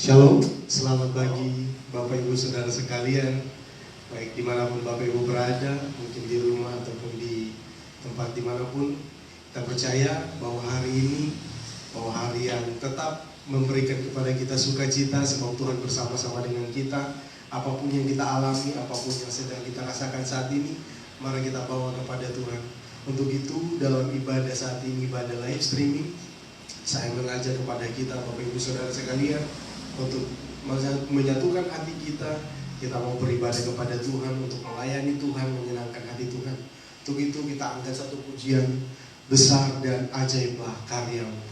Shalom, selamat pagi Bapak Ibu Saudara sekalian, baik dimanapun Bapak Ibu berada, mungkin di rumah ataupun di tempat dimanapun. Kita percaya bahwa hari ini, bahwa hari yang tetap memberikan kepada kita sukacita, sebab Tuhan bersama-sama dengan kita. Apapun yang kita alami, apapun yang sedang kita rasakan saat ini, mari kita bawa kepada Tuhan. Untuk itu dalam ibadah saat ini, ibadah live streaming, saya mengajak kepada kita Bapak Ibu Saudara sekalian untuk menyatukan hati kita mau beribadah kepada Tuhan, untuk melayani Tuhan, menyenangkan hati Tuhan. Untuk itu kita angkat satu pujian, besar dan ajaiblah karya-Mu.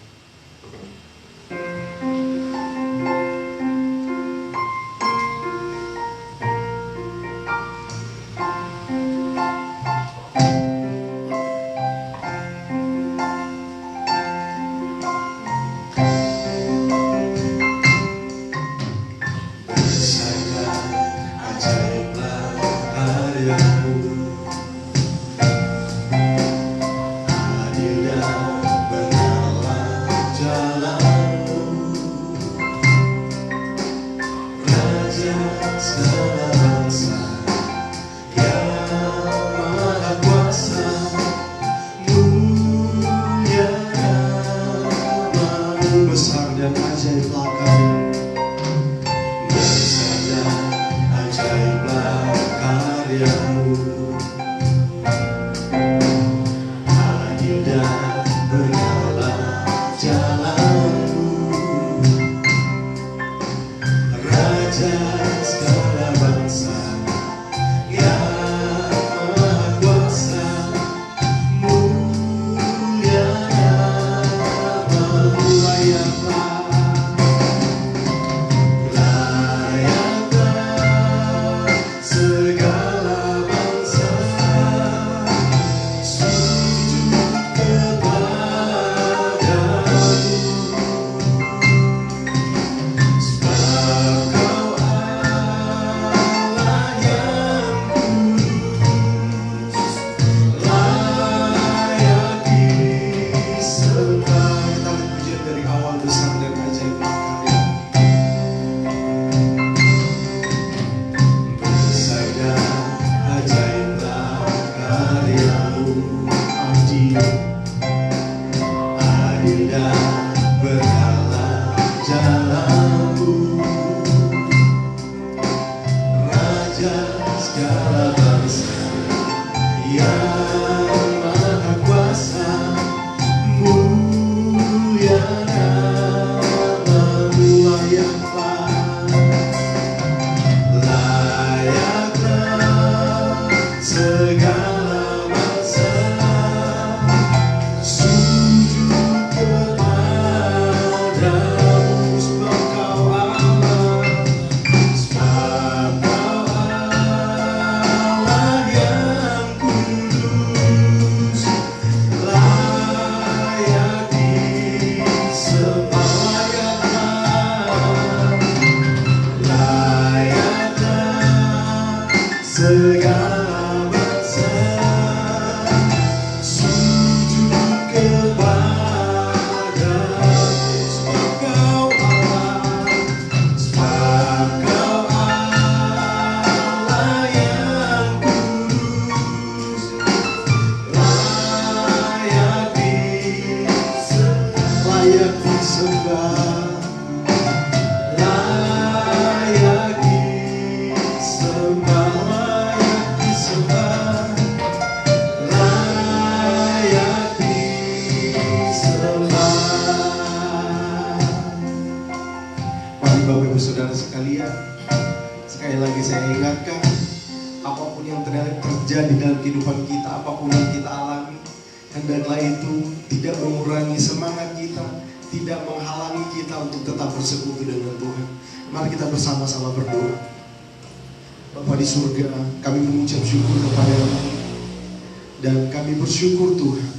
Bersyukur Tuhan,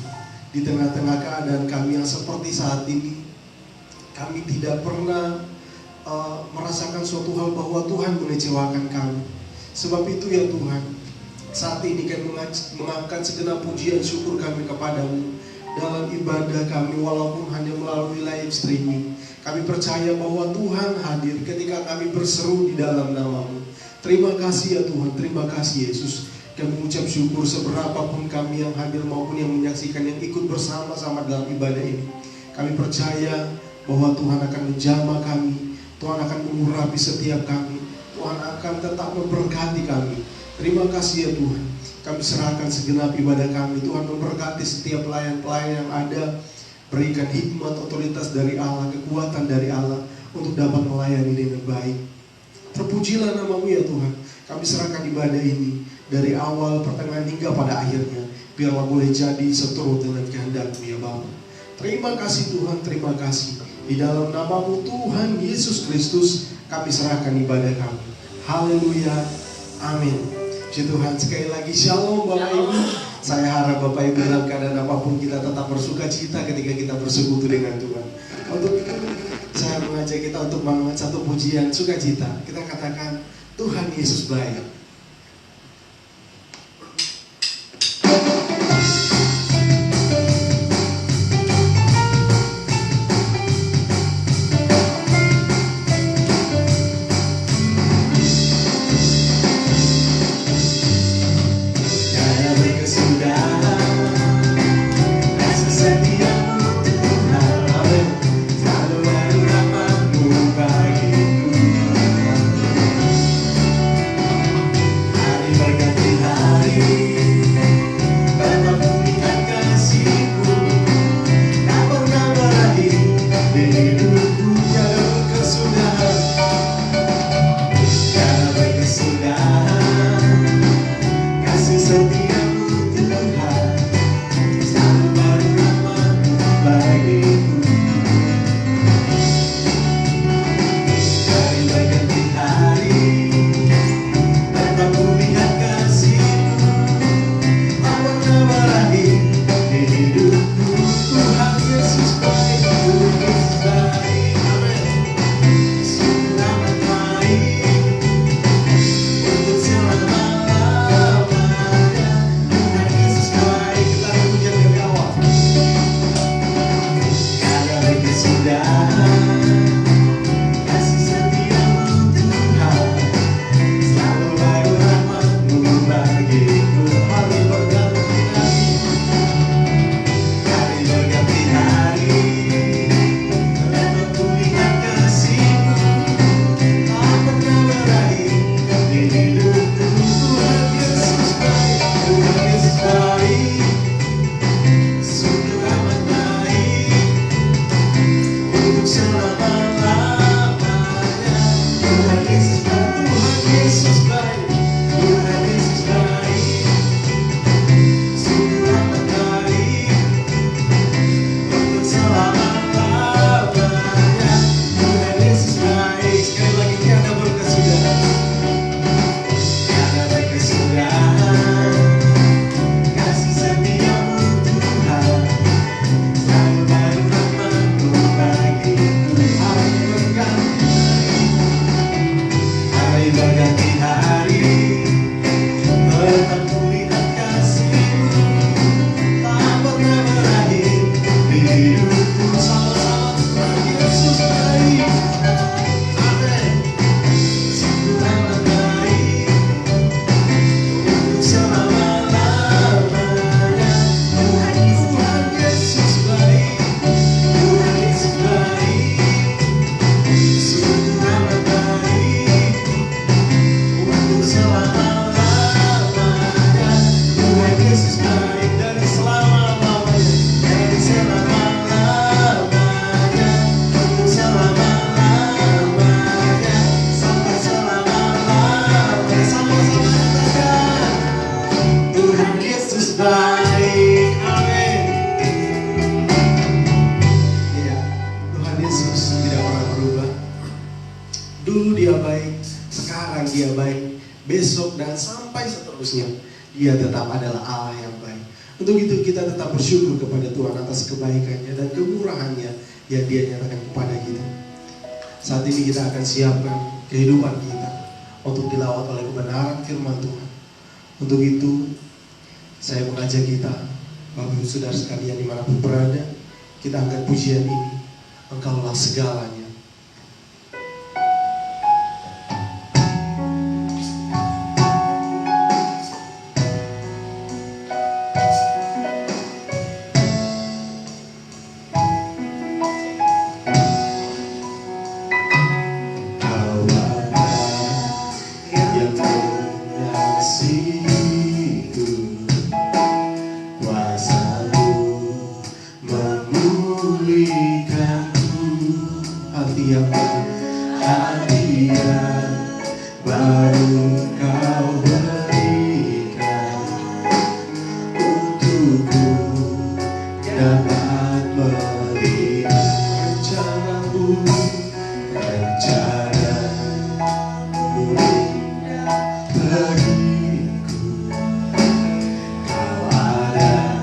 di tengah-tengah keadaan kami yang seperti saat ini, kami tidak pernah merasakan suatu hal bahwa Tuhan mengecewakan kami. Sebab itu ya Tuhan, saat ini kami mengangkat segenap pujian syukur kami kepadamu dalam ibadah kami, walaupun hanya melalui live streaming. Kami percaya bahwa Tuhan hadir ketika kami berseru di dalam nama-Mu. Terima kasih ya Tuhan, terima kasih Yesus. Kami mengucap syukur seberapapun kami yang hadir maupun yang menyaksikan, yang ikut bersama-sama dalam ibadah ini. Kami percaya bahwa Tuhan akan menjamah kami, Tuhan akan mengurapi setiap kami, Tuhan akan tetap memberkati kami. Terima kasih ya Tuhan. Kami serahkan segenap ibadah kami. Tuhan memberkati setiap pelayan-pelayan yang ada. Berikan hikmat, otoritas dari Allah, kekuatan dari Allah untuk dapat melayani dengan baik. Terpujilah nama-Mu ya Tuhan. Kami serahkan ibadah ini dari awal, pertengahan hingga pada akhirnya. Biarlah boleh jadi seturut dengan kehendak-Mu ya Bapa. Terima kasih Tuhan, terima kasih. Di dalam nama-Mu Tuhan Yesus Kristus kami serahkan ibadah kami. Haleluya, amin. Puji Tuhan, sekali lagi shalom Bapak Ibu. Saya harap Bapak Ibu dalam keadaan apapun kita tetap bersuka cita ketika kita bersekutu dengan Tuhan. Untuk itu saya mengajak kita untuk mengangkat satu pujian sukacita. Kita katakan Tuhan Yesus baik. Dulu dia baik, sekarang dia baik, besok dan sampai seterusnya dia tetap adalah Allah yang baik. Untuk itu kita tetap bersyukur kepada Tuhan atas kebaikannya dan kemurahannya yang dia nyatakan kepada kita. Saat ini kita akan siapkan kehidupan kita untuk dilawat oleh kebenaran firman Tuhan. Untuk itu saya mengajak kita, Bapak Ibu Saudara sekalian dimanapun berada, kita angkat pujian ini. Engkaulah segalanya. setiap hadiah baru Kau berikan untukku dapat melihat rencana-Mu bagiku. Kau ada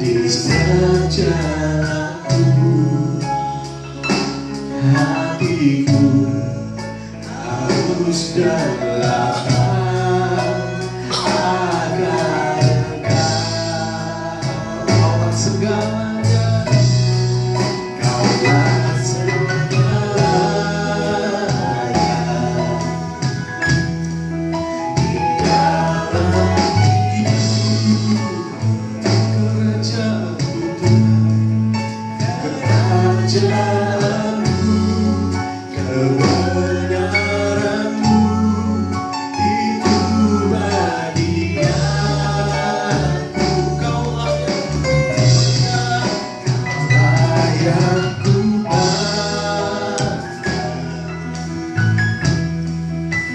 di setiap jalanku, hatiku harus dan lapang agar Kau segalanya, Kaulah segalanya di dalam hidup. Kerajaanmu Tuhan, kerajaanmu, kebenaranmu itu bagi aku. Kaulah yang ku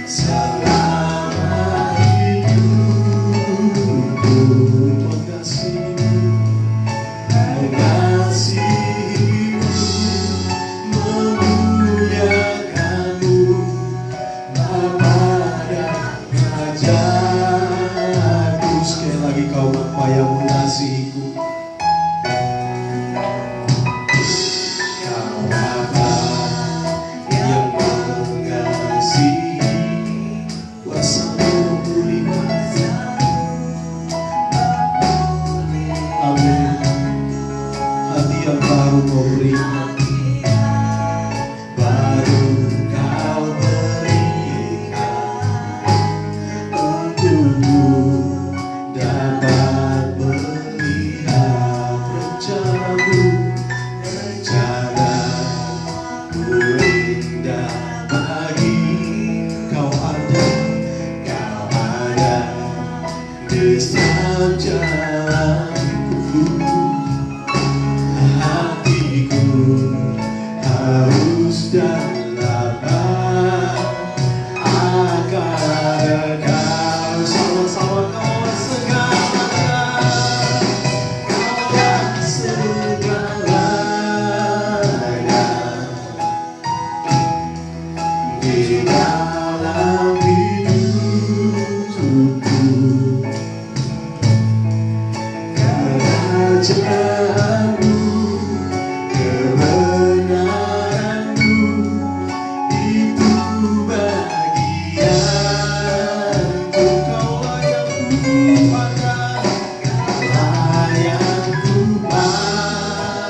selama hidupku. Mengasihimu, memuliakanmu, Bapa dan Rajaku. Sekali lagi Kau Bapa yang mengasihiku, Kau Bapa yang mengasihi. Wassalamu amin. Hati yang baru Kau berikan, baru Kau berikan untukku dapat melihat rencana-Mu. Rencana-Mu indah bagi Kau ada di setiap jalanku. Hatiku haus dan lapar agar Kau. Sama-sama Kaulah segalanya, Kaulah segalanya di dalam hidupku. Kerajaanmu, kebenaranmu itu bagianku. Kaulah yang ku pandang, Kaulah yang ku pandang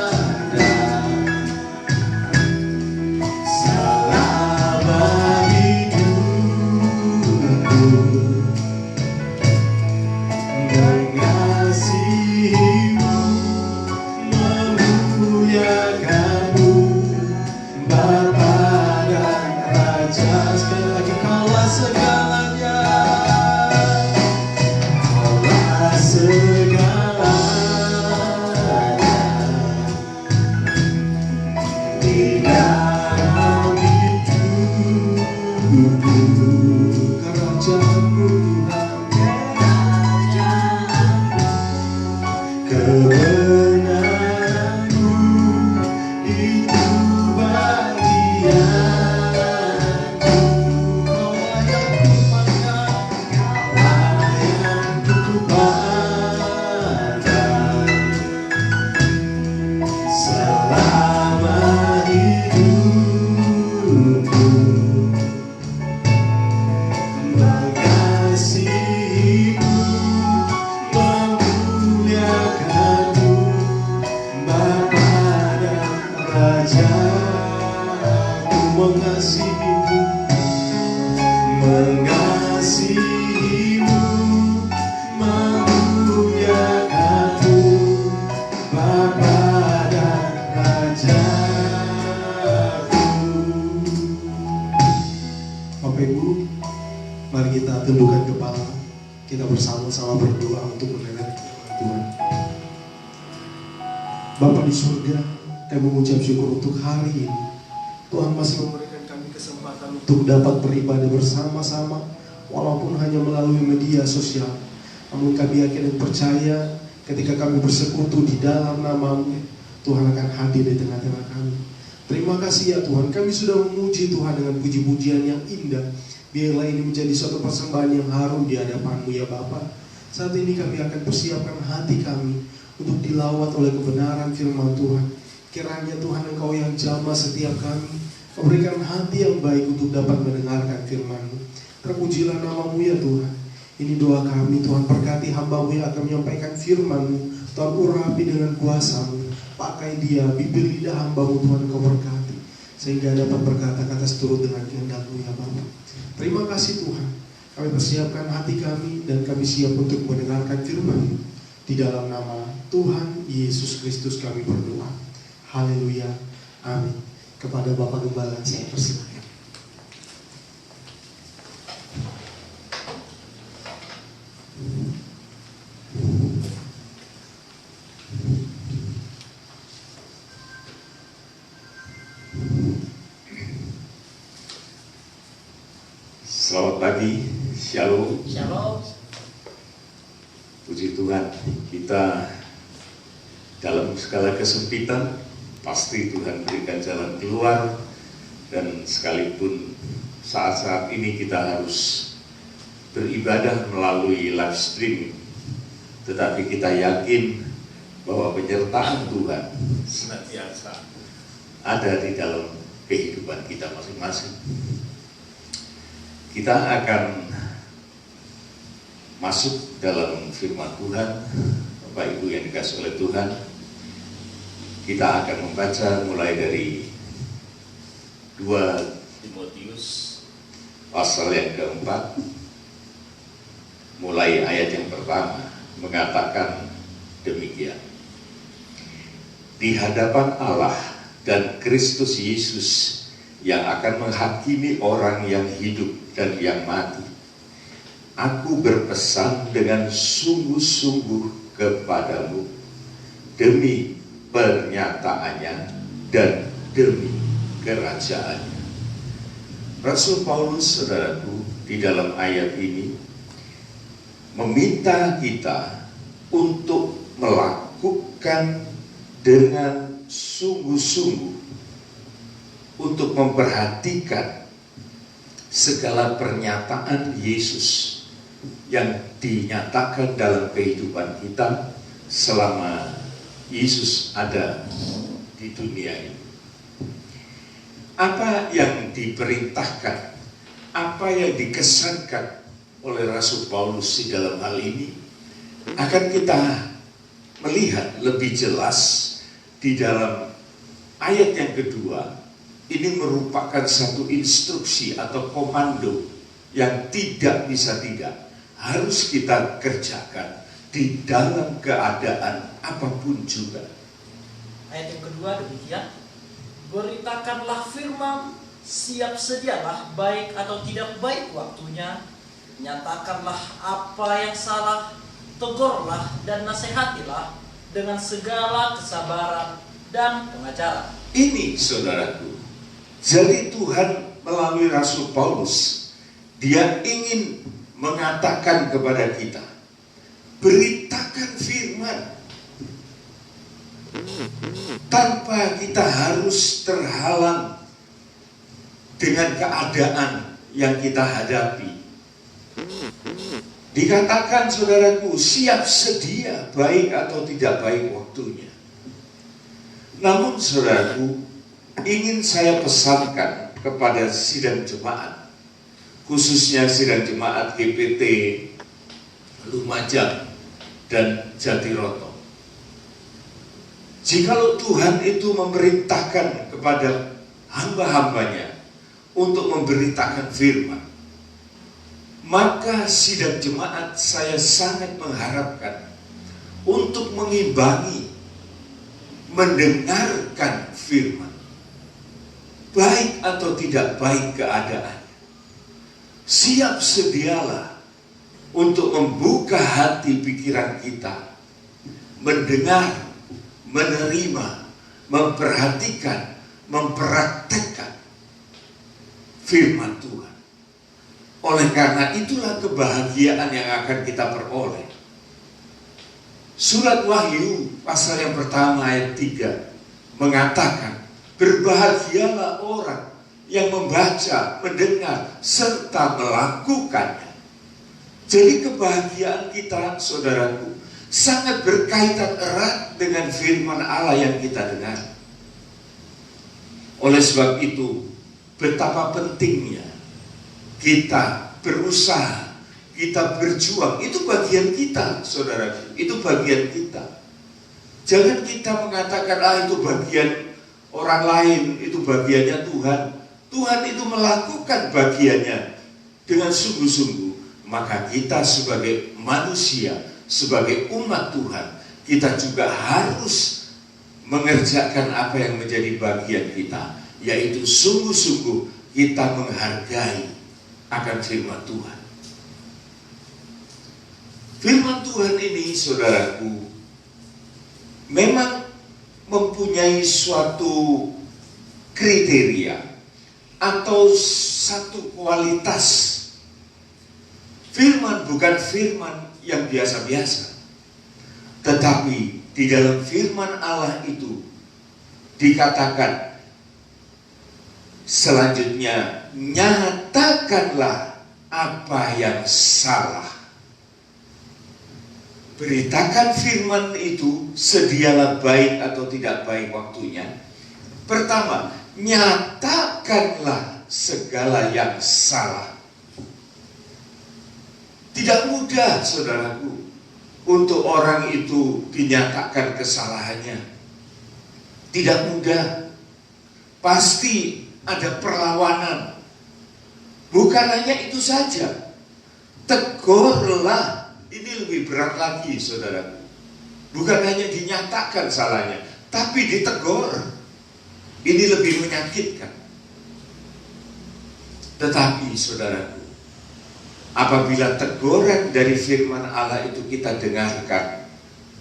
selama hidupku. Mengasihimu, memuliakanmu, Bapa dan Raja. Sekali lagi Kaulah segalanya, Kaulah segalanya di dalam hidupku. Kerajaanmu Tuhan, kebenaranmu itu bagianku. Kaulah yang ku pandang, Kaulah yang ku pandang selama hidupku. Mengasihimu, memuliakanmu, Bapa dan Rajaku. Mengasihimu, mengasihimu, memuliakanmu, Bapa dan Rajaku. Bapak Ibu, mari kita tundukkan kepala, kita bersama-sama berdoa untuk mendengar firman Tuhan. Bapa di surga, kami mengucap syukur untuk hari ini. Tuhan masih memberikan kami kesempatan untuk dapat beribadah bersama-sama, walaupun hanya melalui media sosial. Namun kami yakin dan percaya ketika kami bersekutu di dalam nama-Mu, Tuhan akan hadir di tengah-tengah kami. Terima kasih ya Tuhan, kami sudah memuji Tuhan dengan puji-pujian yang indah. Biarlah ini menjadi suatu persembahan yang harum di hadapan-Mu ya Bapa. Saat ini kami akan persiapkan hati kami untuk dilawat oleh kebenaran firman Tuhan. Kiranya Tuhan Engkau yang jamah setiap kami, memberikan hati yang baik untuk dapat mendengarkan firman-Mu. Terpujilah nama-Mu ya Tuhan. Ini doa kami, Tuhan, berkati hamba-Mu yang akan menyampaikan firman-Mu. Tuhan, urapi dengan kuasa-Mu. Pakai dia, bibir lidah hamba-Mu, Tuhan, Engkau berkati, sehingga dapat berkata-kata seturut dengan kehendak-Mu ya Bapa. Terima kasih Tuhan. Kami persiapkan hati kami dan kami siap untuk mendengarkan firman-Mu. Di dalam nama Tuhan Yesus Kristus kami berdoa. Haleluya. Amin. Kepada Bapak Gembala saya persilakan. Selamat pagi, Shalom. Shalom. Puji Tuhan, kita dalam segala kesempitan pasti Tuhan berikan jalan keluar. Dan sekalipun saat-saat ini kita harus beribadah melalui live streaming, tetapi kita yakin bahwa penyertaan Tuhan senantiasa ada di dalam kehidupan kita masing-masing. Kita akan masuk dalam firman Tuhan. Bapak Ibu yang dikasihi oleh Tuhan, kita akan membaca mulai dari 2 Timotius pasal yang keempat, mulai ayat yang pertama, mengatakan demikian. Di hadapan Allah dan Kristus Yesus yang akan menghakimi orang yang hidup dan yang mati, aku berpesan dengan sungguh-sungguh kepadamu demi pernyataannya dan demi kerajaannya. Rasul Paulus, saudaraku, di dalam ayat ini meminta kita untuk melakukan dengan sungguh-sungguh, untuk memperhatikan segala pernyataan Yesus yang dinyatakan dalam kehidupan kita selama Yesus ada di dunia ini. Apa yang diperintahkan, apa yang dikesankan oleh Rasul Paulus di dalam hal ini akan kita melihat lebih jelas di dalam ayat yang kedua. Ini merupakan satu instruksi atau komando yang tidak bisa tidak harus kita kerjakan di dalam keadaan apapun juga. Ayat yang kedua demikian, beritakanlah firman, siap sedialah baik atau tidak baik waktunya, nyatakanlah apa yang salah, tegurlah dan nasihatilah dengan segala kesabaran dan pengajaran. Ini saudaraku, jadi Tuhan melalui Rasul Paulus, dia ingin mengatakan kepada kita, beritakan firman, tanpa kita harus terhalang dengan keadaan yang kita hadapi. Dikatakan saudaraku, siap sedia baik atau tidak baik waktunya. Namun saudaraku, ingin saya pesankan kepada sidang jemaat, khususnya sidang jemaat GPT Lumajang dan Jatiroto. Jikalau Tuhan itu memerintahkan kepada hamba-hambanya untuk memberitakan firman, maka sidang jemaat saya sangat mengharapkan untuk mengimbangi, mendengarkan firman. Baik atau tidak baik keadaan, siap sedialah untuk membuka hati pikiran kita, mendengar, menerima, memperhatikan, mempraktekkan firman Tuhan. Oleh karena itulah kebahagiaan yang akan kita peroleh. Surat Wahyu pasal yang pertama ayat 3 mengatakan, berbahagialah orang yang membaca, mendengar, serta melakukannya. Jadi kebahagiaan kita, saudaraku, sangat berkaitan erat dengan firman Allah yang kita dengar. Oleh sebab itu, betapa pentingnya kita berusaha, kita berjuang. Itu bagian kita, saudaraku. Itu bagian kita. Jangan kita mengatakan, itu bagian orang lain, itu bagiannya Tuhan. Tuhan itu melakukan bagiannya dengan sungguh-sungguh. Maka kita sebagai manusia, sebagai umat Tuhan, kita juga harus mengerjakan apa yang menjadi bagian kita, yaitu sungguh-sungguh kita menghargai akan firman Tuhan. Firman Tuhan ini, saudaraku, memang mempunyai suatu kriteria atau satu kualitas. Firman bukan firman yang biasa-biasa, tetapi di dalam firman Allah itu dikatakan selanjutnya, nyatakanlah apa yang salah. Beritakan firman itu, sedialah baik atau tidak baik waktunya. Pertama, nyatakanlah segala yang salah. Tidak mudah, saudaraku, untuk orang itu dinyatakan kesalahannya. Tidak mudah. Pasti ada perlawanan. Bukan hanya itu saja. Tegurlah. Ini lebih berat lagi, saudaraku. Bukan hanya dinyatakan salahnya, tapi ditegur. Ini lebih menyakitkan. Tetapi, saudaraku, apabila teguran dari firman Allah itu kita dengarkan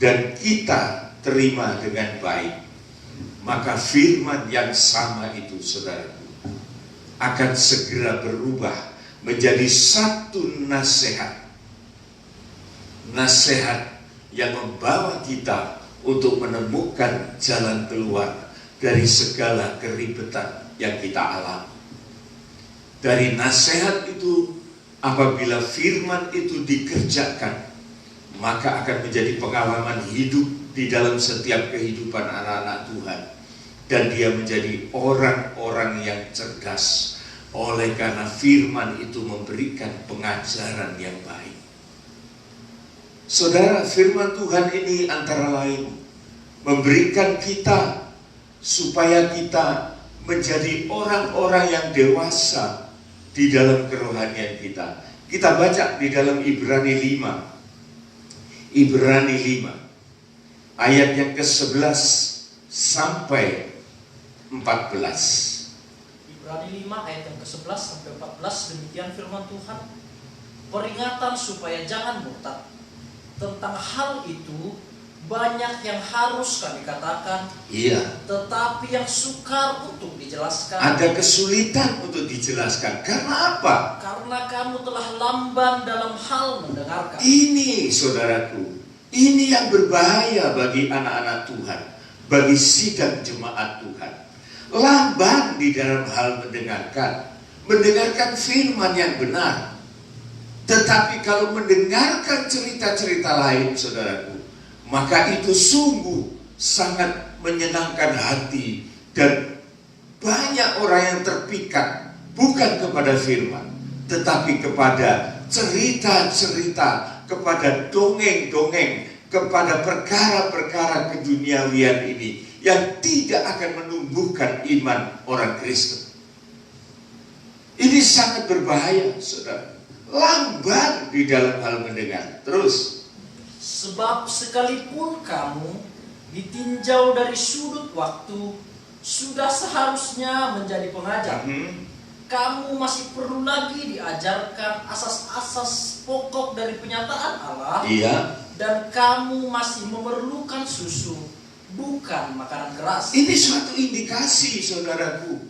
dan kita terima dengan baik, maka firman yang sama itu, saudaraku, akan segera berubah menjadi satu nasihat. Nasihat yang membawa kita untuk menemukan jalan keluar dari segala keribetan yang kita alami. Dari nasihat itu, apabila firman itu dikerjakan, maka akan menjadi pengalaman hidup di dalam setiap kehidupan anak-anak Tuhan. Dan dia menjadi orang-orang yang cerdas, oleh karena firman itu memberikan pengajaran yang baik. Saudara, firman Tuhan ini antara lain memberikan kita supaya kita menjadi orang-orang yang dewasa di dalam kerohanian kita. Kita baca di dalam Ibrani 5. Ibrani 5 ayat yang ke-11 sampai 14. Ibrani 5 ayat yang ke-11 sampai 14, demikian firman Tuhan. Peringatan supaya jangan murtad. Tentang hal itu banyak yang harus kami katakan, Iya. tetapi yang sukar untuk dijelaskan. Ada kesulitan untuk dijelaskan. Karena apa? Karena kamu telah lamban dalam hal mendengarkan. Ini, saudaraku, ini yang berbahaya bagi anak-anak Tuhan, bagi sidang jemaat Tuhan. Lamban di dalam hal mendengarkan firman yang benar. Tetapi kalau mendengarkan cerita-cerita lain, saudaraku, maka itu sungguh sangat menyenangkan hati. Dan banyak orang yang terpikat bukan kepada firman, tetapi kepada cerita-cerita, kepada dongeng-dongeng, kepada perkara-perkara keduniawian ini yang tidak akan menumbuhkan iman orang Kristen. Ini sangat berbahaya, saudara. Lamban di dalam hal mendengar. Terus, Sebab sekalipun kamu ditinjau dari sudut waktu, sudah seharusnya menjadi pengajar. Kamu masih perlu lagi diajarkan asas-asas pokok dari penyataan Allah. iya, Dan kamu masih memerlukan susu, bukan makanan keras. ini suatu indikasi, saudaraku,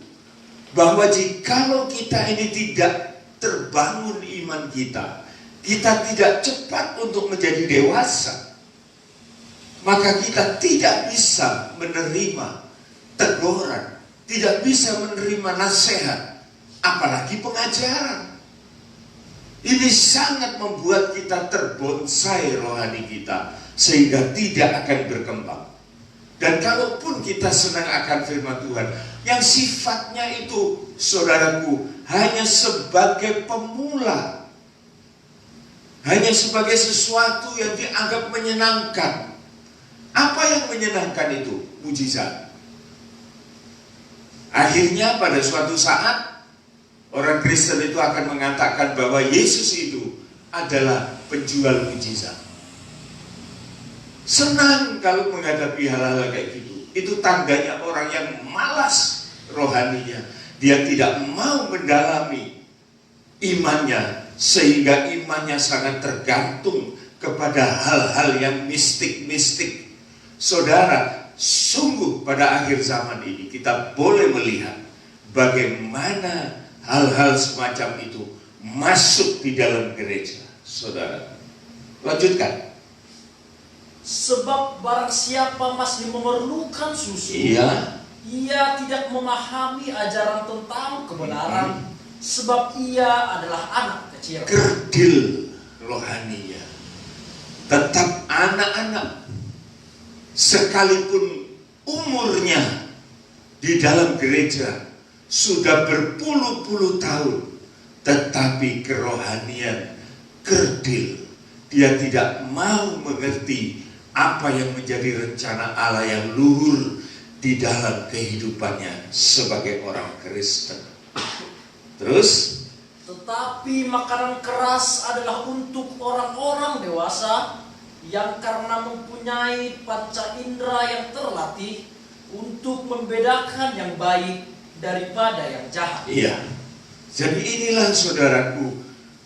bahwa jikalau kita ini tidak terbangun iman kita, kita tidak cepat untuk menjadi dewasa, maka kita tidak bisa menerima teguran, tidak bisa menerima nasihat, apalagi pengajaran. Ini sangat membuat kita terbonsai rohani kita, sehingga tidak akan berkembang. Dan kalaupun kita senang akan firman Tuhan, yang sifatnya itu, saudaraku, hanya sebagai pemula, hanya sebagai sesuatu yang dianggap menyenangkan. Apa yang menyenangkan itu? Mujizat. Akhirnya pada suatu saat, orang Kristen itu akan mengatakan bahwa Yesus itu adalah penjual mujizat. Senang kalau menghadapi hal-hal kayak gitu. Itu tandanya orang yang malas rohaninya. Dia tidak mau mendalami imannya, sehingga imannya sangat tergantung kepada hal-hal yang mistik-mistik. Saudara, sungguh pada akhir zaman ini kita boleh melihat bagaimana hal-hal semacam itu masuk di dalam gereja. Saudara, lanjutkan. Sebab barang siapa masih memerlukan susu, Iya. ia tidak memahami ajaran tentang kebenaran, sebab ia adalah anak kecil. Kerdil rohaninya, tetap anak-anak, sekalipun umurnya di dalam gereja sudah berpuluh-puluh tahun, tetapi kerohanian kerdil. Dia tidak mau mengerti apa yang menjadi rencana Allah yang luhur di dalam kehidupannya sebagai orang Kristen. Terus, Tetapi makanan keras adalah untuk orang-orang dewasa yang karena mempunyai panca indera yang terlatih untuk membedakan yang baik daripada yang jahat. iya. Jadi inilah saudaraku.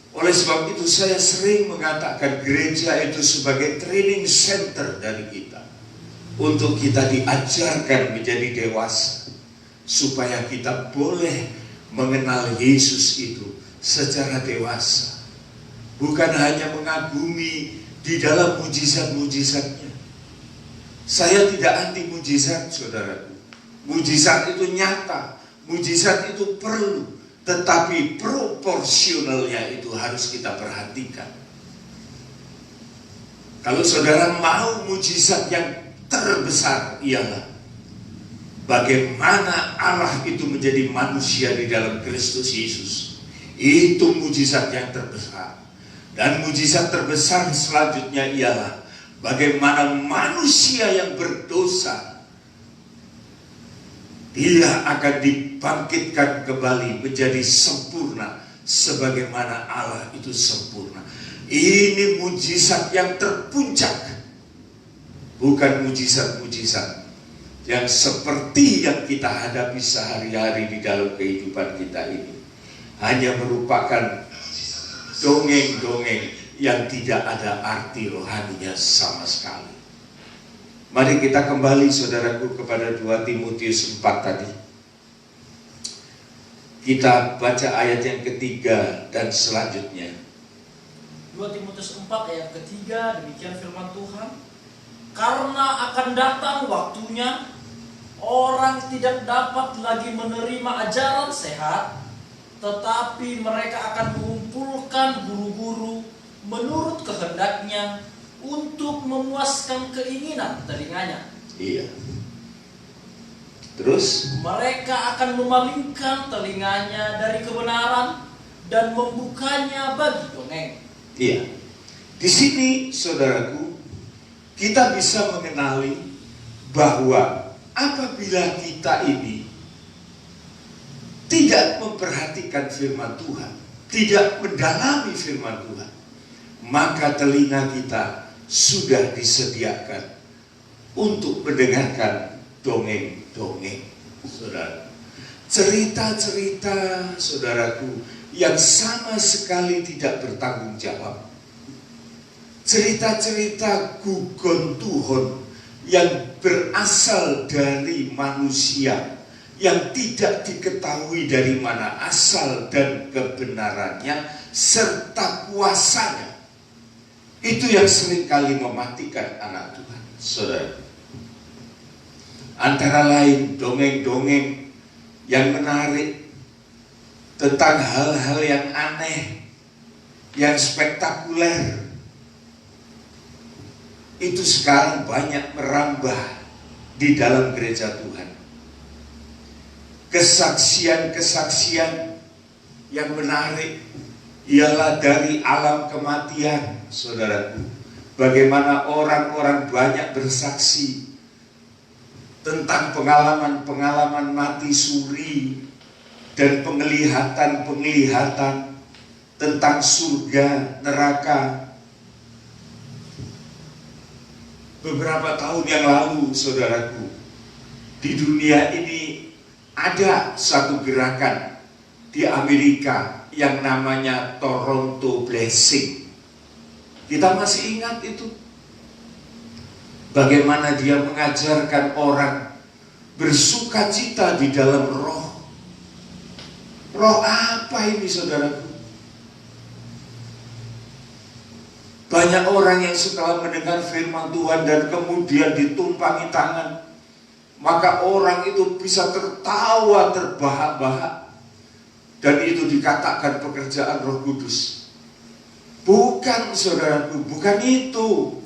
Oleh sebab itu saya sering mengatakan gereja itu sebagai training center dari kita. Untuk kita diajarkan menjadi dewasa. Supaya kita boleh mengenal Yesus itu secara dewasa. Bukan hanya mengagumi di dalam mujizat-mujizatnya. Saya tidak anti mujizat, saudaraku. Mujizat itu nyata. Mujizat itu perlu. Tetapi proporsionalnya itu harus kita perhatikan. Kalau saudara mau mujizat yang terbesar, ialah bagaimana Allah itu menjadi manusia di dalam Kristus Yesus. Itu mujizat yang terbesar. Dan mujizat terbesar selanjutnya ialah bagaimana manusia yang berdosa, dia akan dibangkitkan kembali menjadi sempurna sebagaimana Allah itu sempurna. Ini mujizat yang terpuncak, bukan mujizat-mujizat yang seperti yang kita hadapi sehari-hari di dalam kehidupan kita ini. Hanya merupakan dongeng-dongeng yang tidak ada arti rohaninya sama sekali. Mari kita kembali saudaraku kepada 2 Timotius 4 tadi. Kita baca ayat yang ketiga dan selanjutnya. 2 Timotius 4 ayat ketiga, demikian firman Tuhan. Karena akan datang waktunya, orang tidak dapat lagi menerima ajaran sehat, tetapi mereka akan mengumpulkan guru-guru menurut kehendaknya, untuk memuaskan keinginan telinganya. Iya. Terus Mereka akan memalingkan telinganya dari kebenaran dan membukanya bagi dongeng. iya. Di sini saudaraku, kita bisa mengenali bahwa apabila kita ini tidak memperhatikan firman Tuhan, tidak mendalami firman Tuhan, maka telinga kita sudah disediakan untuk mendengarkan dongeng-dongeng, saudara. Cerita-cerita, saudaraku, yang sama sekali tidak bertanggung jawab. Cerita-cerita gugon Tuhan yang berasal dari manusia, yang tidak diketahui dari mana asal dan kebenarannya serta kuasanya. Itu yang seringkali mematikan anak Tuhan, saudara. Antara lain dongeng-dongeng yang menarik tentang hal-hal yang aneh, yang spektakuler, itu sekarang banyak merambah di dalam gereja Tuhan. Kesaksian-kesaksian yang menarik ialah dari alam kematian, saudaraku. Bagaimana orang-orang banyak bersaksi tentang pengalaman-pengalaman mati suri dan penglihatan-penglihatan tentang surga, neraka. Beberapa tahun yang lalu, saudaraku, di dunia ini ada satu gerakan di Amerika yang namanya Toronto Blessing. Kita masih ingat itu. Bagaimana dia mengajarkan orang bersukacita di dalam roh. Roh apa ini, saudaraku? Banyak orang yang setelah mendengar firman Tuhan dan kemudian ditumpangi tangan, maka orang itu bisa tertawa terbahak-bahak, dan itu dikatakan pekerjaan Roh Kudus. Bukan, saudaraku, bukan itu.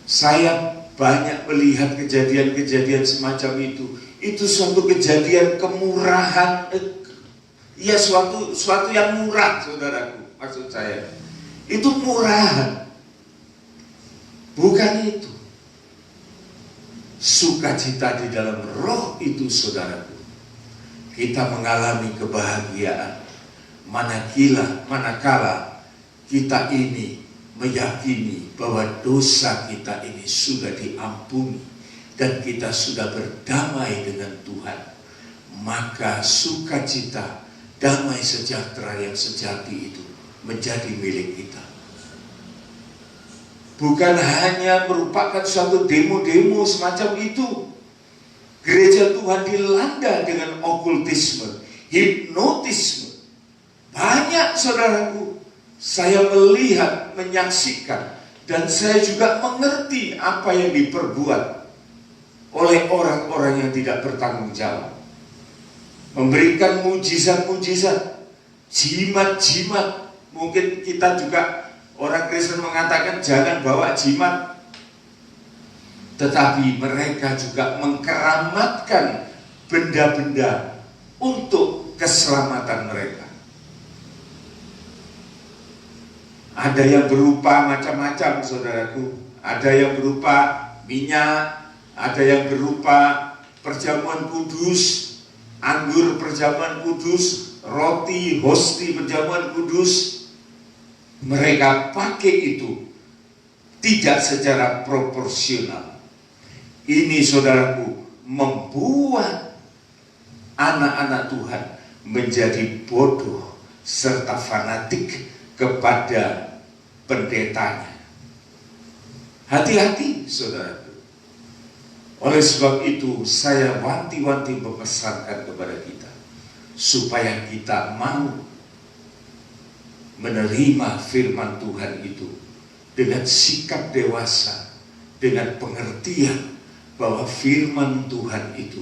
Saya banyak melihat kejadian-kejadian semacam itu. Itu suatu kejadian kemurahan. Ya, suatu yang murah, saudaraku. Maksud saya, itu murahan. Bukan itu. Sukacita di dalam roh itu, saudaraku. Kita mengalami kebahagiaan manakala kita ini meyakini bahwa dosa kita ini sudah diampuni dan kita sudah berdamai dengan Tuhan. Maka sukacita, damai sejahtera yang sejati itu menjadi milik kita. Bukan hanya merupakan suatu demo-demo semacam itu. Gereja Tuhan dilanda dengan okultisme, hipnotisme. Banyak, saudaraku, saya melihat, menyaksikan, dan saya juga mengerti apa yang diperbuat oleh orang-orang yang tidak bertanggung jawab. Memberikan mujizat-mujizat, jimat-jimat. Mungkin kita juga, orang Kristen mengatakan jangan bawa jimat. Tetapi mereka juga mengkeramatkan benda-benda untuk keselamatan mereka. Ada yang berupa macam-macam, saudaraku. Ada yang berupa minyak, ada yang berupa perjamuan kudus, anggur perjamuan kudus, roti, hosti perjamuan kudus. Mereka pakai itu tidak secara proporsional. Ini, saudaraku, membuat anak-anak Tuhan menjadi bodoh serta fanatik kepada pendetanya. Hati-hati, saudaraku. Oleh sebab itu, saya wanti-wanti memesankan kepada kita supaya kita mau menerima firman Tuhan itu dengan sikap dewasa, dengan pengertian bahwa firman Tuhan itu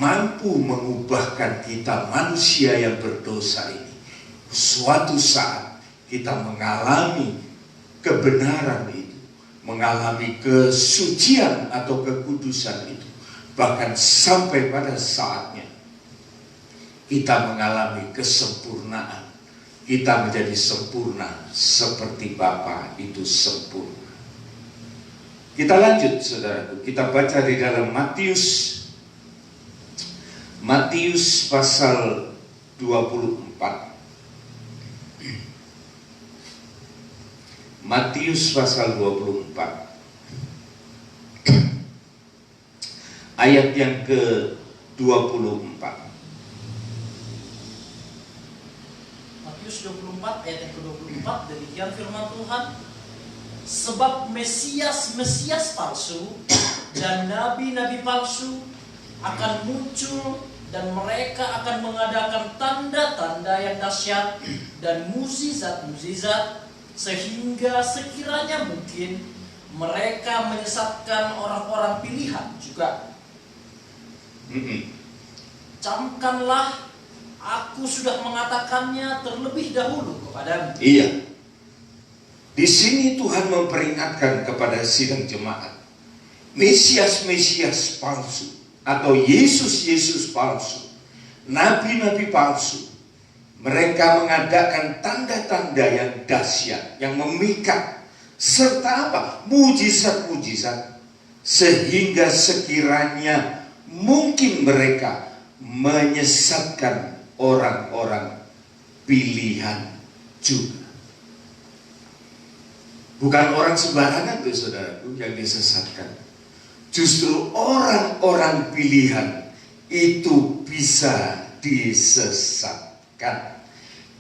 mampu mengubahkan kita manusia yang berdosa ini. Suatu saat kita mengalami kebenaran itu, mengalami kesucian atau kekudusan itu, bahkan sampai pada saatnya kita mengalami kesempurnaan. Kita menjadi sempurna seperti Bapa itu sempurna. Kita lanjut, saudaraku. Kita baca di dalam Matius pasal 24. Matius pasal 24. Ayat yang ke-24. Matius 24 ayat yang ke-24, demikian firman Tuhan. Sebab Mesias palsu dan nabi-nabi palsu akan muncul dan mereka akan mengadakan tanda-tanda yang dahsyat dan mukjizat-mukjizat sehingga sekiranya mungkin mereka menyesatkan orang-orang pilihan juga. Camkanlah, aku sudah mengatakannya terlebih dahulu kepadamu. Iya. Di sini Tuhan memperingatkan kepada sidang jemaat, Mesias-Mesias palsu atau Yesus-Yesus palsu, nabi-nabi palsu, mereka mengadakan tanda-tanda yang dahsyat, yang memikat, serta apa? Mujizat-mujizat, sehingga sekiranya mungkin mereka menyesatkan orang-orang pilihan juga. Bukan orang sembarangan tuh saudaraku yang disesatkan. Justru orang-orang pilihan itu bisa disesatkan.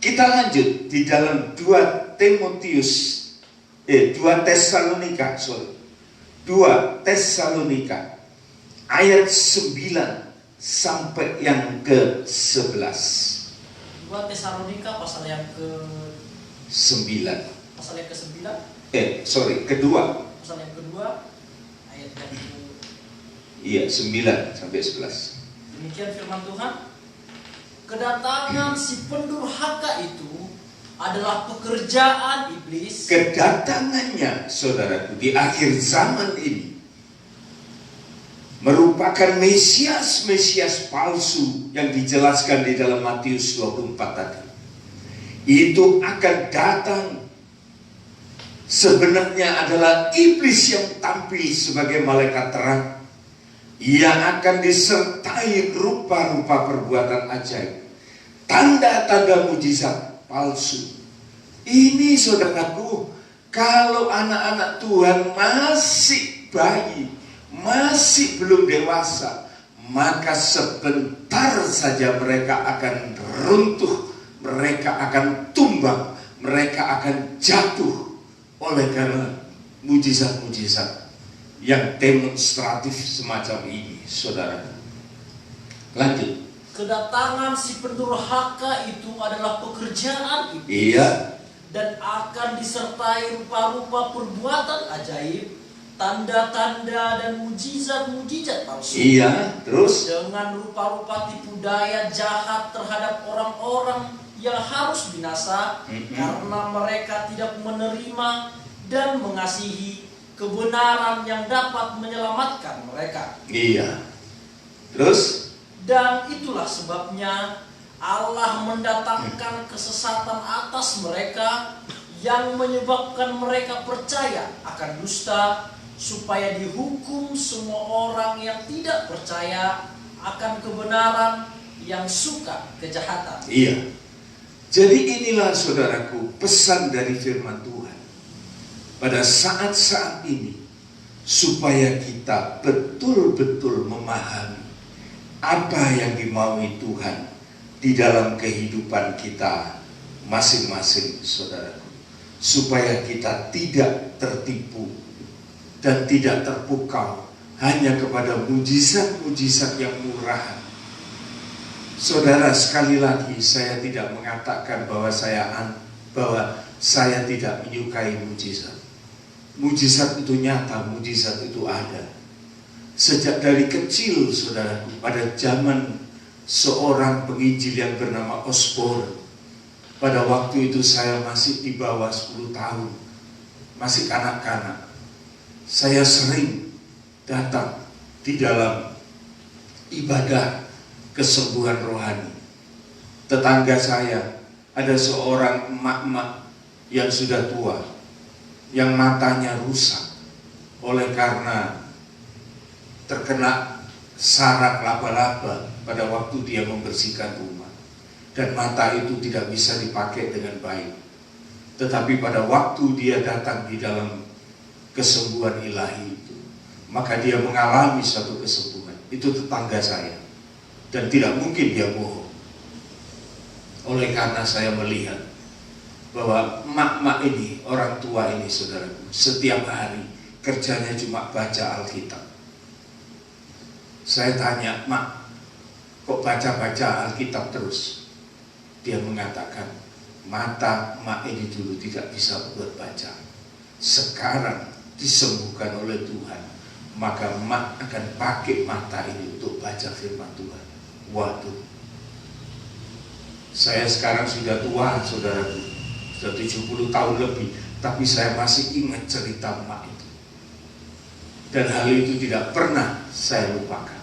Kita lanjut di dalam 2 Tesalonika ayat 9 sampai yang ke-11. 2 Tesalonika pasal yang ke-9. Kedua. Pasal yang kedua ayat yang Iya, 9 sampai 11. Demikian firman Tuhan. Kedatangan si pendurhaka itu adalah pekerjaan iblis. Kedatangannya, saudaraku, di akhir zaman ini merupakan Mesias palsu yang dijelaskan di dalam Matius 24 tadi. Itu akan datang, sebenarnya adalah iblis yang tampil sebagai malaikat terang. Ia akan disertai rupa-rupa perbuatan ajaib, tanda-tanda mujizat palsu. Ini saudaraku, kalau anak-anak Tuhan masih bayi, masih belum dewasa, maka sebentar saja mereka akan runtuh, mereka akan tumbang, mereka akan jatuh oleh karena mujizat-mujizat yang demonstratif semacam ini, saudara. Lanjut. Kedatangan si pendurhaka itu adalah pekerjaan iblis. Iya. Dan akan disertai rupa-rupa perbuatan ajaib, tanda-tanda dan mujizat-mujizat palsu. Iya, terus dengan rupa-rupa tipu daya jahat terhadap orang-orang yang harus binasa karena mereka tidak menerima dan mengasihi kebenaran yang dapat menyelamatkan mereka. Iya. Terus Dan itulah sebabnya Allah mendatangkan kesesatan atas mereka yang menyebabkan mereka percaya akan dusta, supaya dihukum semua orang yang tidak percaya akan kebenaran yang suka kejahatan. iya. Jadi inilah saudaraku pesan dari firman Tuhan pada saat-saat ini, supaya kita betul-betul memahami apa yang dimaui Tuhan di dalam kehidupan kita masing-masing, saudaraku, supaya kita tidak tertipu dan tidak terpukau hanya kepada mujizat-mujizat yang murahan. Saudara, sekali lagi saya tidak mengatakan bahwa saya tidak menyukai mujizat. Mujizat itu nyata, mujizat itu ada. Sejak dari kecil, saudaraku, pada zaman seorang penginjil yang bernama Osborne, pada waktu itu saya masih di bawah 10 tahun, masih kanak-kanak. Saya sering datang di dalam ibadah kesembuhan rohani. Tetangga saya ada seorang emak-emak yang sudah tua, yang matanya rusak oleh karena terkena sarang laba-laba pada waktu dia membersihkan rumah, dan mata itu tidak bisa dipakai dengan baik. Tetapi pada waktu dia datang di dalam kesembuhan ilahi itu, maka dia mengalami satu kesembuhan. Itu tetangga saya, dan tidak mungkin dia bohong. Oleh karena saya melihat bahwa emak-emak ini, orang tua ini, saudaraku, setiap hari kerjanya cuma baca Alkitab. Saya tanya, Mak, kok baca-baca Alkitab terus? Dia mengatakan, mata Mak ini dulu tidak bisa buat baca. Sekarang disembuhkan oleh Tuhan, maka Mak akan pakai mata ini untuk baca firman Tuhan. Waduh, saya sekarang sudah tua, saudaraku, sudah 70 tahun lebih, tapi saya masih ingat cerita Mak itu. Dan hal itu tidak pernah saya lupakan.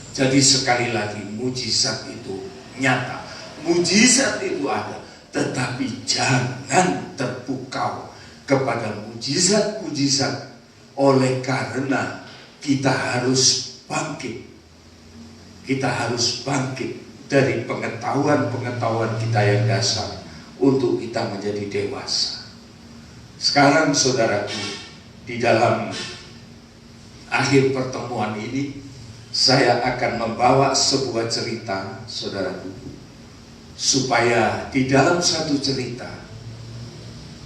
Jadi sekali lagi, mujizat itu nyata, mujizat itu ada, tetapi jangan terpukau kepada mujizat-mujizat, oleh karena kita harus bangkit. Kita harus bangkit dari pengetahuan-pengetahuan kita yang dasar untuk kita menjadi dewasa. Sekarang saudaraku, di dalam akhir pertemuan ini, saya akan membawa sebuah cerita, saudaraku, supaya di dalam satu cerita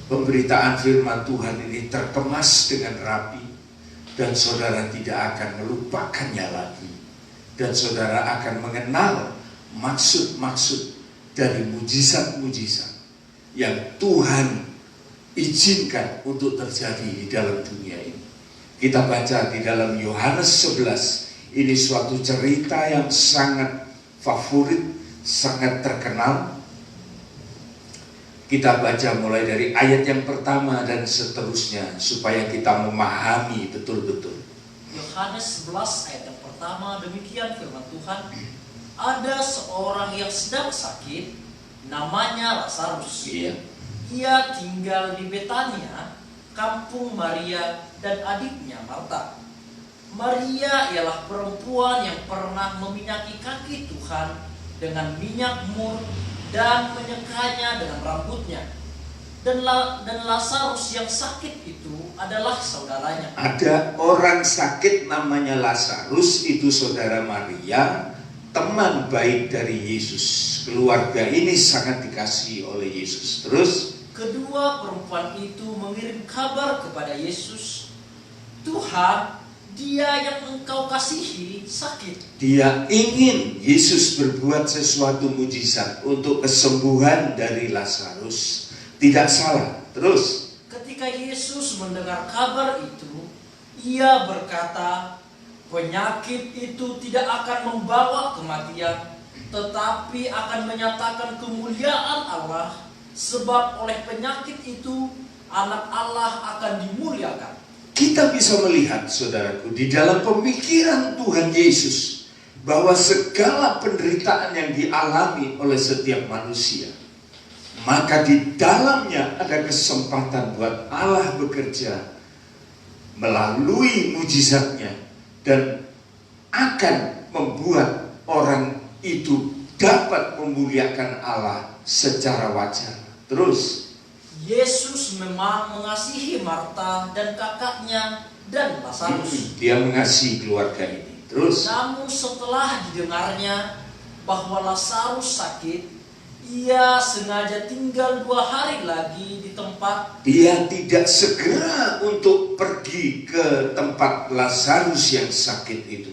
pemberitaan firman Tuhan ini terkemas dengan rapi, dan saudara tidak akan melupakannya lagi, dan saudara akan mengenal maksud-maksud dari mujizat-mujizat yang Tuhan izinkan untuk terjadi di dalam dunia ini. Kita baca di dalam Yohanes 11. Ini suatu cerita yang sangat favorit, sangat terkenal. Kita baca mulai dari ayat yang pertama dan seterusnya, supaya kita memahami betul-betul. Yohanes 11 ayat yang pertama, demikian firman Tuhan. Ada seorang yang sedang sakit, namanya Lazarus. Iya. Ia tinggal di Betania, kampung Maria dan adiknya Marta. Maria ialah perempuan yang pernah meminyaki kaki Tuhan dengan minyak mur dan menyekanya dengan rambutnya. Dan Lazarus yang sakit itu adalah saudaranya. Ada orang sakit namanya Lazarus, itu saudara Maria, teman baik dari Yesus. Keluarga ini sangat dikasihi oleh Yesus. Terus kedua perempuan itu mengirim kabar kepada Yesus, Tuhan, dia yang engkau kasihi sakit. dia ingin Yesus berbuat sesuatu mujizat untuk kesembuhan dari Lazarus. Tidak salah. Terus Ketika Yesus mendengar kabar itu, ia berkata, penyakit itu tidak akan membawa kematian, tetapi akan menyatakan kemuliaan Allah, sebab oleh penyakit itu anak Allah akan dimuliakan. kita bisa melihat, saudaraku, di dalam pemikiran Tuhan Yesus, bahwa segala penderitaan yang dialami oleh setiap manusia, maka di dalamnya ada kesempatan buat Allah bekerja melalui mujizatnya, dan akan membuat orang itu dapat memuliakan Allah secara wajar. Terus Yesus memang mengasihi Marta dan kakaknya dan Lazarus. dia mengasihi keluarga ini. Terus Namun setelah didengarnya bahwa Lazarus sakit, ia sengaja tinggal 2 hari lagi di tempat. dia tidak segera untuk pergi ke tempat Lazarus yang sakit itu,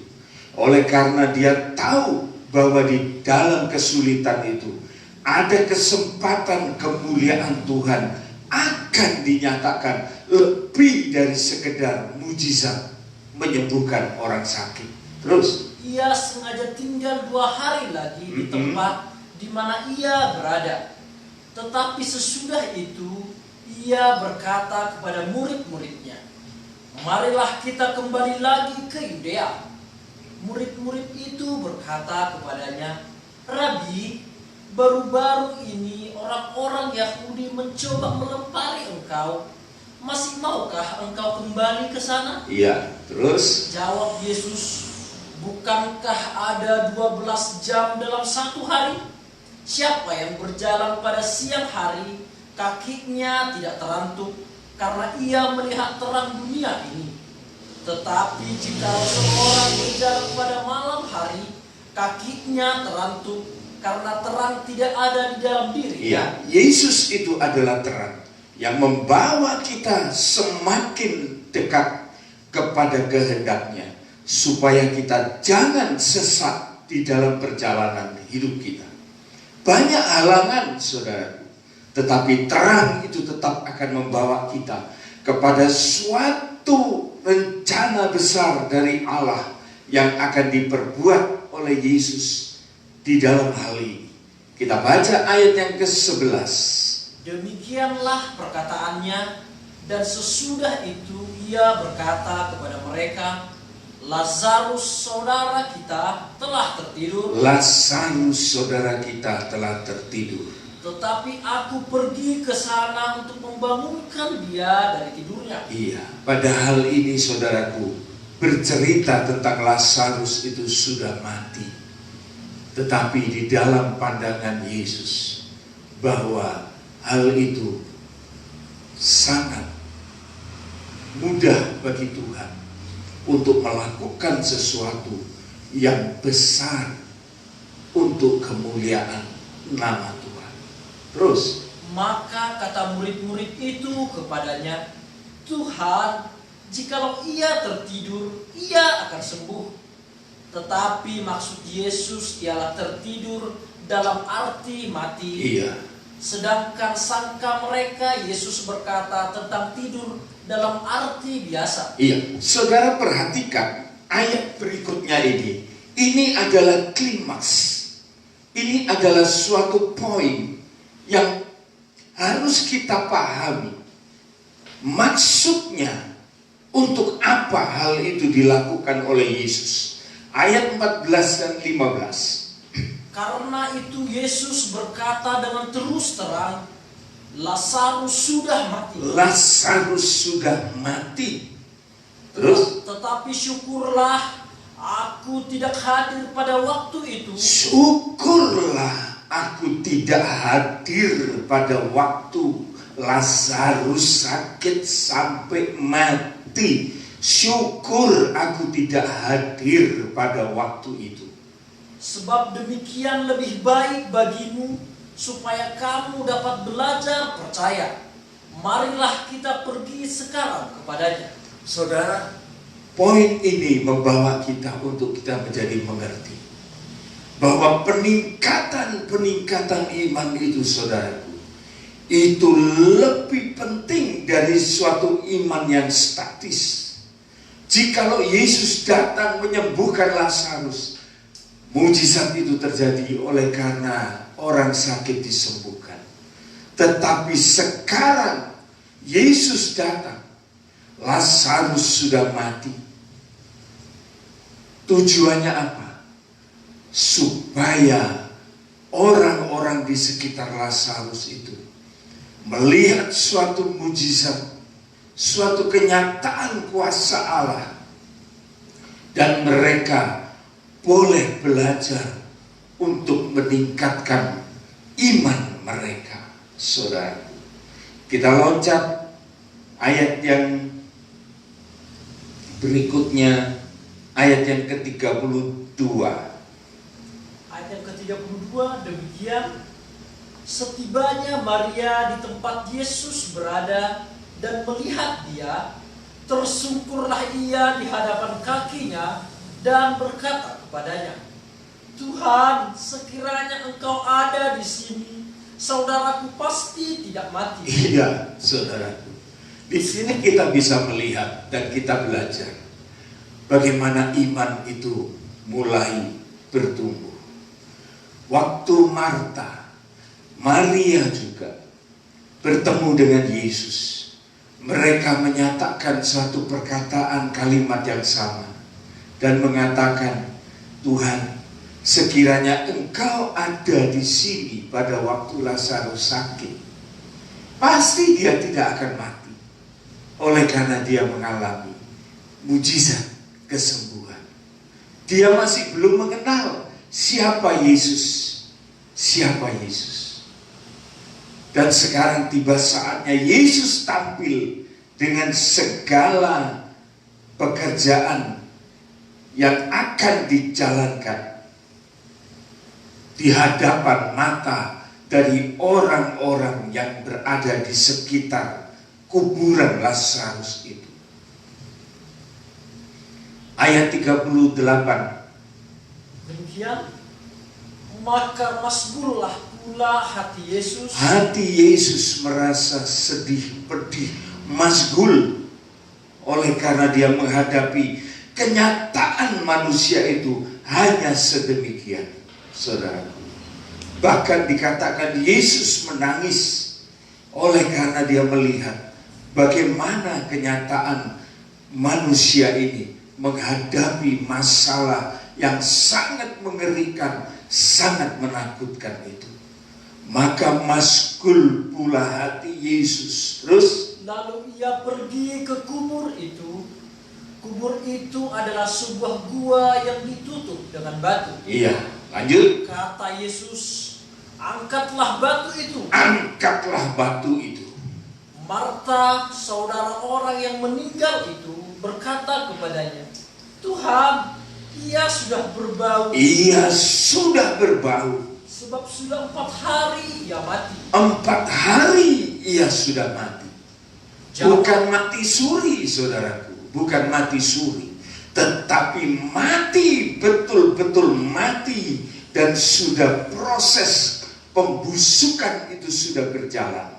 oleh karena dia tahu bahwa di dalam kesulitan itu ada kesempatan kemuliaan Tuhan akan dinyatakan lebih dari sekedar mujizat menyembuhkan orang sakit. Terus Ia sengaja tinggal 2 hari lagi di tempat di mana ia berada. Tetapi sesudah itu ia berkata kepada murid-muridnya, marilah kita kembali lagi ke Yudea. Murid-murid itu berkata kepadanya, Rabi, baru-baru ini orang-orang Yahudi mencoba melempari engkau. Masih maukah engkau kembali ke sana? iya, terus Jawab Yesus, bukankah ada 12 jam dalam 1 hari? Siapa yang berjalan pada siang hari, kakinya tidak terantuk, karena ia melihat terang dunia ini. Tetapi jika seorang berjalan pada malam hari, kakinya terantuk, karena terang tidak ada di dalam diri. iya, Yesus itu adalah terang yang membawa kita semakin dekat kepada kehendaknya, supaya kita jangan sesat di dalam perjalanan hidup kita. Banyak halangan, saudaraku, tetapi terang itu tetap akan membawa kita kepada suatu rencana besar dari Allah yang akan diperbuat oleh Yesus di dalam hal ini. Kita baca ayat yang ke-11. Demikianlah perkataannya, dan sesudah itu ia berkata kepada mereka, Lazarus saudara kita telah tertidur. Lazarus saudara kita telah tertidur. Tetapi aku pergi ke sana untuk membangunkan dia dari tidurnya. Iya, padahal ini saudaraku bercerita tentang Lazarus itu sudah mati. Tetapi di dalam pandangan Yesus bahwa hal itu sangat mudah bagi Tuhan untuk melakukan sesuatu yang besar untuk kemuliaan nama Tuhan. Terus, maka kata murid-murid itu kepadanya, Tuhan, jikalau ia tertidur, ia akan sembuh. Tetapi maksud Yesus ialah tertidur dalam arti mati. iya, Sedangkan sangka mereka Yesus berkata tentang tidur dalam arti biasa. iya. Saudara perhatikan ayat berikutnya ini. Ini adalah klimaks. Ini adalah suatu poin yang harus kita pahami. Maksudnya untuk apa hal itu dilakukan oleh Yesus. Ayat 14 dan 15. Karena itu Yesus berkata dengan terus terang, Lazarus sudah mati. Lazarus sudah mati. Terus, Tetapi syukurlah aku tidak hadir pada waktu itu. syukurlah aku tidak hadir pada waktu Lazarus sakit sampai mati. Syukur aku tidak hadir pada waktu itu. Sebab demikian lebih baik bagimu supaya kamu dapat belajar percaya. Marilah kita pergi sekarang kepadanya. Saudara, poin ini membawa kita untuk kita menjadi mengerti bahwa peningkatan iman itu, saudaraku, itu lebih penting dari suatu iman yang statis. Jikalau Yesus datang menyembuhkan Lazarus, mujizat itu terjadi oleh karena orang sakit disembuhkan. Tetapi sekarang Yesus datang, Lazarus sudah mati. Tujuannya apa? Supaya orang-orang di sekitar Lazarus itu melihat suatu mujizat, suatu kenyataan kuasa Allah, dan mereka boleh belajar untuk meningkatkan iman mereka. Saudara, kita loncat ayat yang berikutnya, ayat yang ke-32. Ayat yang ke-32 demikian, setibanya Maria di tempat Yesus berada dan melihat dia, tersungkurlah ia di hadapan kakinya dan berkata kepadanya, Tuhan, sekiranya engkau ada di sini, saudaraku pasti tidak mati. Iya, saudaraku. Di sini kita bisa melihat dan kita belajar bagaimana iman itu mulai bertumbuh. Waktu Maria juga bertemu dengan Yesus, mereka menyatakan suatu perkataan kalimat yang sama dan mengatakan, Tuhan, sekiranya engkau ada di sini pada waktu Lazarus sakit, pasti dia tidak akan mati. Oleh karena dia mengalami mujizat kesembuhan. Dia masih belum mengenal siapa Yesus. Siapa Yesus. Dan sekarang tiba saatnya Yesus tampil dengan segala pekerjaan yang akan dijalankan di hadapan mata dari orang-orang yang berada di sekitar kuburan Lazarus itu. ayat 38. Demikian, maka masgullah pula hati Yesus. Hati Yesus merasa sedih, pedih, masgul oleh karena dia menghadapi kenyataan manusia itu hanya sedemikian, saudaraku. Bahkan dikatakan Yesus menangis oleh karena dia melihat bagaimana kenyataan manusia ini menghadapi masalah yang sangat mengerikan, sangat menakutkan itu. Maka masgul pula hati Yesus. Terus Lalu ia pergi ke kubur itu. Kubur itu adalah sebuah gua yang ditutup dengan batu. iya, lanjut. Kata Yesus, angkatlah batu itu. Angkatlah batu itu. Marta, saudara orang yang meninggal itu, berkata kepadanya, Tuhan, ia sudah berbau. Ia sudah berbau. Sebab sudah 4 hari ia mati. 4 hari ia sudah mati. Jawab, Bukan mati suri, saudaraku. Bukan mati suri. Tetapi mati, betul-betul mati. Dan sudah proses pembusukan itu sudah berjalan.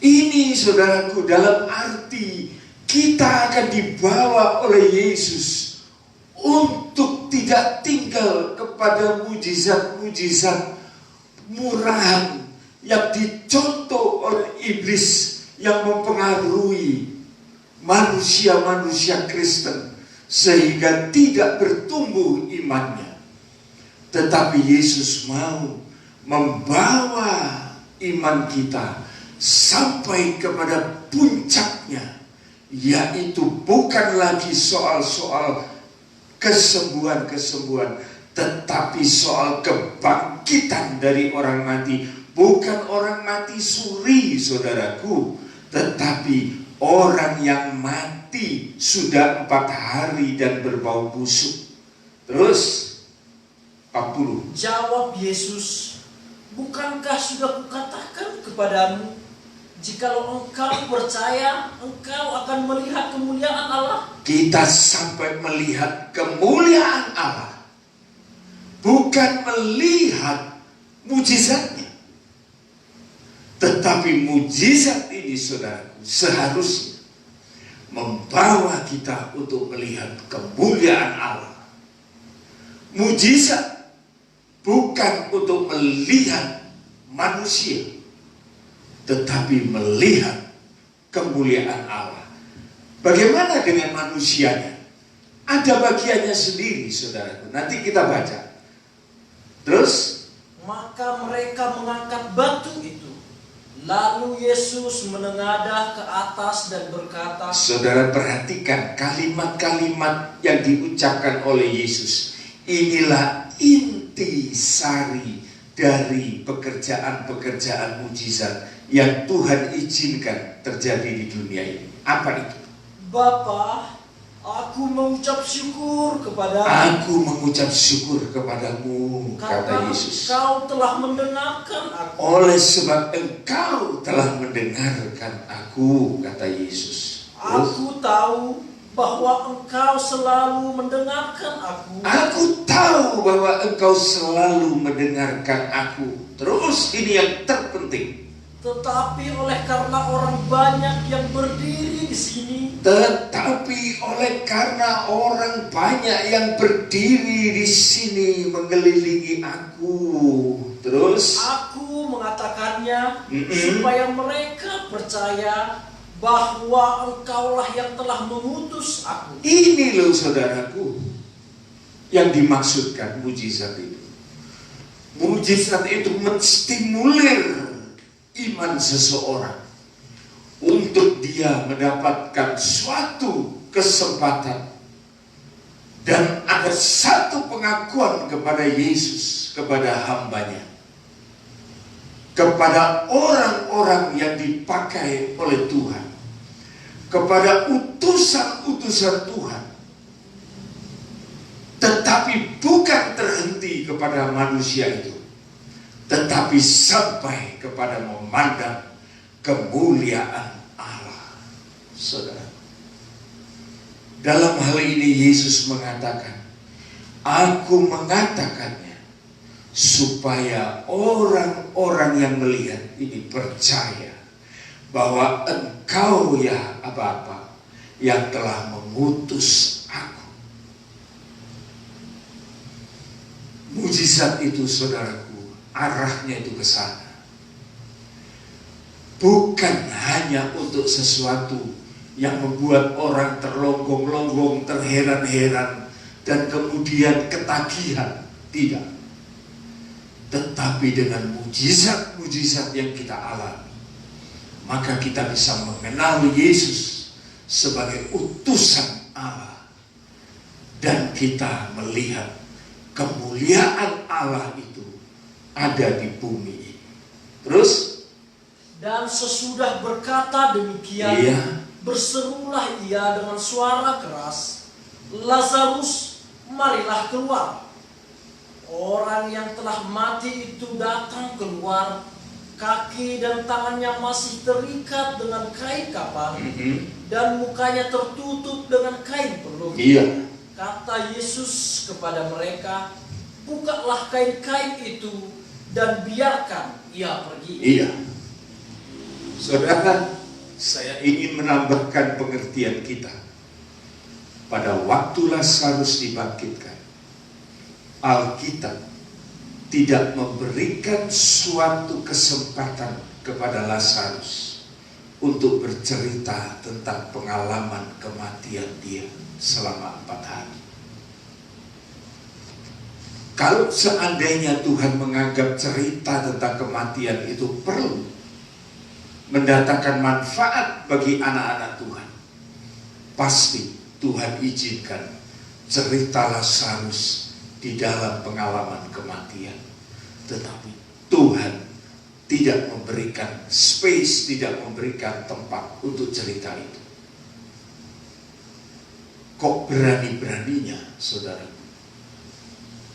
Ini, saudaraku, dalam arti kita akan dibawa oleh Yesus untuk tidak tinggal kepada mujizat-mujizat murahan yang dicontoh oleh iblis yang mempengaruhi manusia-manusia Kristen sehingga tidak bertumbuh imannya. Tetapi Yesus mau membawa iman kita sampai kepada puncaknya, yaitu bukan lagi soal-soal kesembuhan-kesembuhan, tetapi soal kebangkitan dari orang mati. Bukan orang mati suri, saudaraku, tetapi orang yang mati sudah 4 hari dan berbau busuk. Terus 40. jawab Yesus, bukankah sudah kukatakan kepadamu, jikalau engkau percaya, engkau akan melihat kemuliaan Allah. Kita sampai melihat kemuliaan Allah, bukan melihat mujizatnya. Tetapi mujizat ini, saudaraku, seharusnya membawa kita untuk melihat kemuliaan Allah. Mujizat bukan untuk melihat manusia, tetapi melihat kemuliaan Allah. Bagaimana dengan manusianya? Ada bagiannya sendiri, saudaraku. Nanti kita baca. Terus, Maka mereka mengangkat batu itu. Lalu Yesus menengadah ke atas dan berkata, saudara perhatikan kalimat-kalimat yang diucapkan oleh Yesus. Inilah inti sari dari pekerjaan-pekerjaan mujizat yang Tuhan izinkan terjadi di dunia ini. Apa itu? Bapa, aku mengucap syukur kepadamu. Aku mengucap syukur kepadamu, kata Karena Yesus. engkau telah mendengarkan aku. Oleh sebab engkau telah mendengarkan aku, kata Yesus. Terus, Aku tahu bahwa engkau selalu mendengarkan aku. aku tahu bahwa engkau selalu mendengarkan aku. Terus ini yang terpenting. Tetapi oleh karena orang banyak yang berdiri di sini, Tetapi oleh karena orang banyak yang berdiri di sini mengelilingi aku. Terus aku mengatakannya Mm-mm. supaya mereka percaya bahwa engkaulah yang telah mengutus aku. ini loh, saudaraku, yang dimaksudkan mujizat itu. Mujizat itu menstimulir iman seseorang untuk dia mendapatkan suatu kesempatan dan ada satu pengakuan kepada Yesus, kepada hambanya, kepada orang-orang yang dipakai oleh Tuhan, kepada utusan-utusan Tuhan. Tetapi bukan terhenti kepada manusia itu, tetapi sampai kepada memandang kemuliaan Allah. Saudara, Dalam hal ini Yesus mengatakan, Aku mengatakannya supaya orang-orang yang melihat ini percaya bahwa Engkau ya Bapa yang telah mengutus aku. Mujizat itu, saudaraku, arahnya itu ke sana. Bukan hanya untuk sesuatu yang membuat orang terlonggong-longgong, terheran-heran, dan kemudian ketagihan. Tidak. Tetapi dengan mujizat-mujizat yang kita alami, maka kita bisa mengenal Yesus sebagai utusan Allah. Dan kita melihat kemuliaan Allah itu ada di bumi ini. Terus? Dan sesudah berkata demikian, berserulah ia dengan suara keras, Lazarus, marilah keluar. Orang yang telah mati itu datang keluar, kaki dan tangannya masih terikat dengan kain kapan, dan mukanya tertutup dengan kain peluh. Kata Yesus kepada mereka, bukalah kain-kain itu dan biarkan ia pergi. Saudara, saya ingin menambahkan pengertian kita. Pada waktu Lazarus dibangkitkan, Alkitab tidak memberikan suatu kesempatan kepada Lazarus untuk bercerita tentang pengalaman kematian dia selama 4 hari. Kalau seandainya Tuhan menganggap cerita tentang kematian itu perlu mendatangkan manfaat bagi anak-anak Tuhan, pasti Tuhan izinkan cerita Lazarus di dalam pengalaman kematian. Tetapi Tuhan tidak memberikan space, tidak memberikan tempat untuk cerita itu. Kok berani-beraninya, saudara?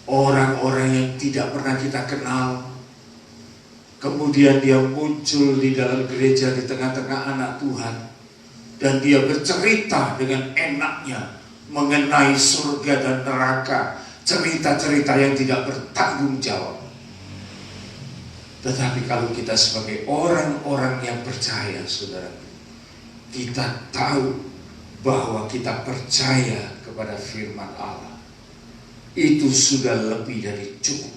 Orang-orang yang tidak pernah kita kenal, kemudian dia muncul di dalam gereja di tengah-tengah anak Tuhan, dan dia bercerita dengan enaknya mengenai surga dan neraka, cerita-cerita yang tidak bertanggung jawab. Tetapi kalau kita sebagai orang-orang yang percaya, saudara, kita tahu bahwa kita percaya kepada firman Allah, itu sudah lebih dari cukup,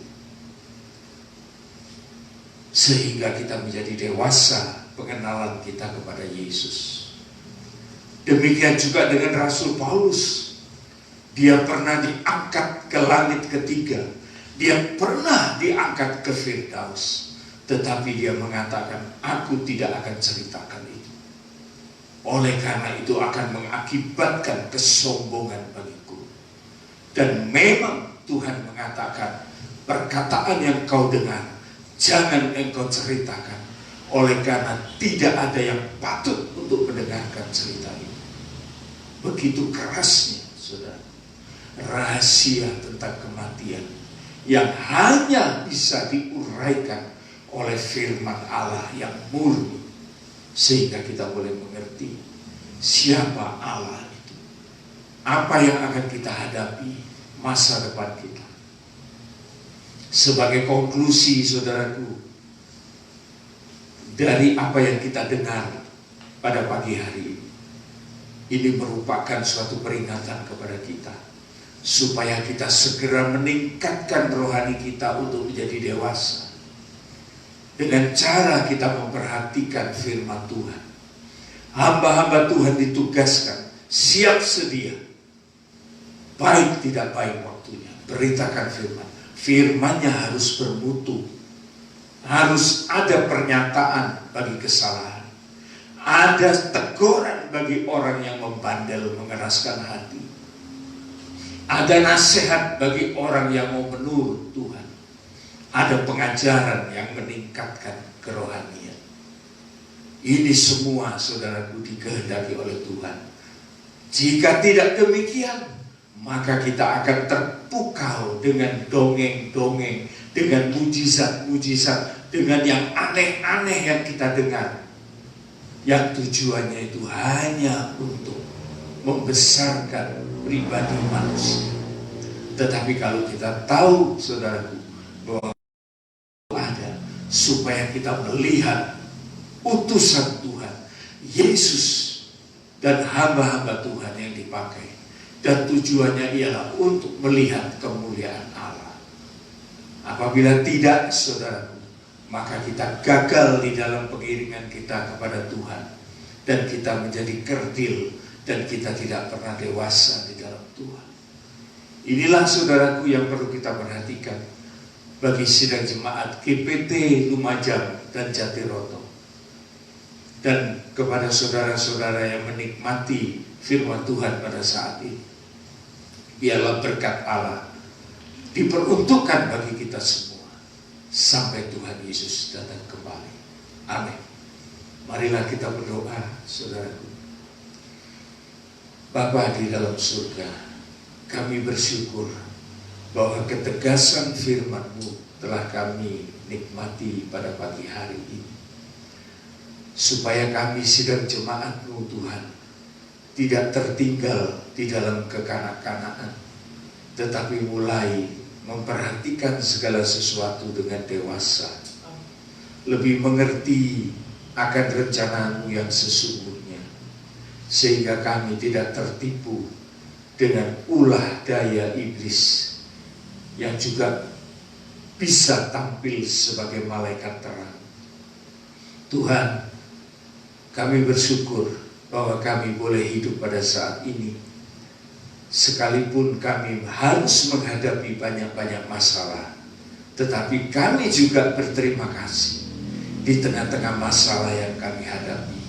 sehingga kita menjadi dewasa pengenalan kita kepada Yesus. Demikian juga dengan Rasul Paulus. Dia pernah diangkat ke langit ketiga, dia pernah diangkat ke Firdaus, tetapi dia mengatakan, aku tidak akan ceritakan itu. Oleh karena itu akan mengakibatkan kesombongan bagiku. Dan memang Tuhan mengatakan, perkataan yang kau dengar jangan engkau ceritakan, oleh karena tidak ada yang patut untuk mendengarkan cerita ini. Begitu kerasnya, saudara, rahasia tentang kematian yang hanya bisa diuraikan oleh firman Allah yang murni, sehingga kita boleh mengerti siapa Allah itu, apa yang akan kita hadapi, masa depan kita. Sebagai konklusi, saudaraku, dari apa yang kita dengar pada pagi hari ini merupakan suatu peringatan kepada kita, supaya kita segera meningkatkan rohani kita untuk menjadi dewasa, dengan cara kita memperhatikan firman Tuhan. Hamba-hamba Tuhan ditugaskan siap sedia, baik tidak baik waktunya, beritakan firman. Firmannya harus bermutu, harus ada pernyataan bagi kesalahan, ada teguran bagi orang yang membandel, mengeraskan hati, ada nasihat bagi orang yang mau menurut Tuhan, ada pengajaran yang meningkatkan kerohanian. Ini semua, saudaraku, dikehendaki oleh Tuhan. Jika tidak demikian, maka kita akan terpukau dengan dongeng-dongeng, dengan mujizat-mujizat, dengan yang aneh-aneh yang kita dengar, yang tujuannya itu hanya untuk membesarkan pribadi manusia. Tetapi kalau kita tahu, saudaraku, bahwa ada supaya kita melihat utusan Tuhan, Yesus dan hamba-hamba Tuhan yang dipakai, dan tujuannya ialah untuk melihat kemuliaan Allah. Apabila tidak, saudaraku, maka kita gagal di dalam pengiringan kita kepada Tuhan, dan kita menjadi kerdil, dan kita tidak pernah dewasa di dalam Tuhan. Inilah, saudaraku, yang perlu kita perhatikan bagi sidang jemaat GPT Lumajang dan Jatiroto, dan kepada saudara-saudara yang menikmati firman Tuhan pada saat ini. Biarlah berkat Allah diperuntukkan bagi kita semua sampai Tuhan Yesus datang kembali. Amin. Marilah kita berdoa, saudaraku. Bapa di dalam surga, kami bersyukur bahwa ketegasan firman-Mu telah kami nikmati pada pagi hari ini. Supaya kami sidang jemaat-Mu, Tuhan, tidak tertinggal di dalam kekanak-kanakan, tetapi mulai memperhatikan segala sesuatu dengan dewasa, lebih mengerti akan rencana-Mu yang sesungguhnya, sehingga kami tidak tertipu dengan ulah daya iblis yang juga bisa tampil sebagai malaikat terang. Tuhan, kami bersyukur bahwa kami boleh hidup pada saat ini, sekalipun kami harus menghadapi banyak-banyak masalah, tetapi kami juga berterima kasih di tengah-tengah masalah yang kami hadapi.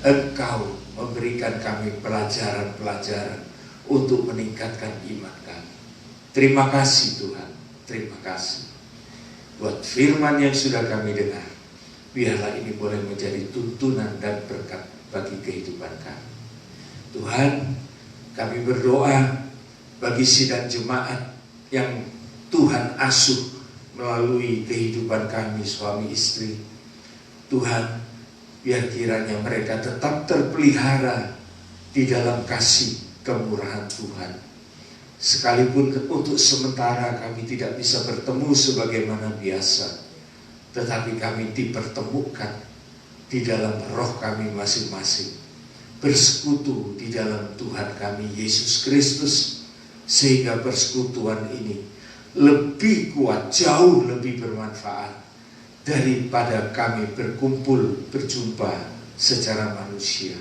Engkau memberikan kami pelajaran-pelajaran untuk meningkatkan iman kami. Terima kasih Tuhan, terima kasih buat firman yang sudah kami dengar. Biarlah ini boleh menjadi tuntunan dan berkat bagi kehidupan kami. Tuhan, kami berdoa bagi sidang jemaat yang Tuhan asuh melalui kehidupan kami suami istri. Tuhan, biar kiranya mereka tetap terpelihara di dalam kasih kemurahan Tuhan. Sekalipun untuk sementara kami tidak bisa bertemu sebagaimana biasa, tetapi kami dipertemukan di dalam roh kami masing-masing, bersekutu di dalam Tuhan kami Yesus Kristus, sehingga persekutuan ini lebih kuat, jauh lebih bermanfaat daripada kami berkumpul, berjumpa secara manusia.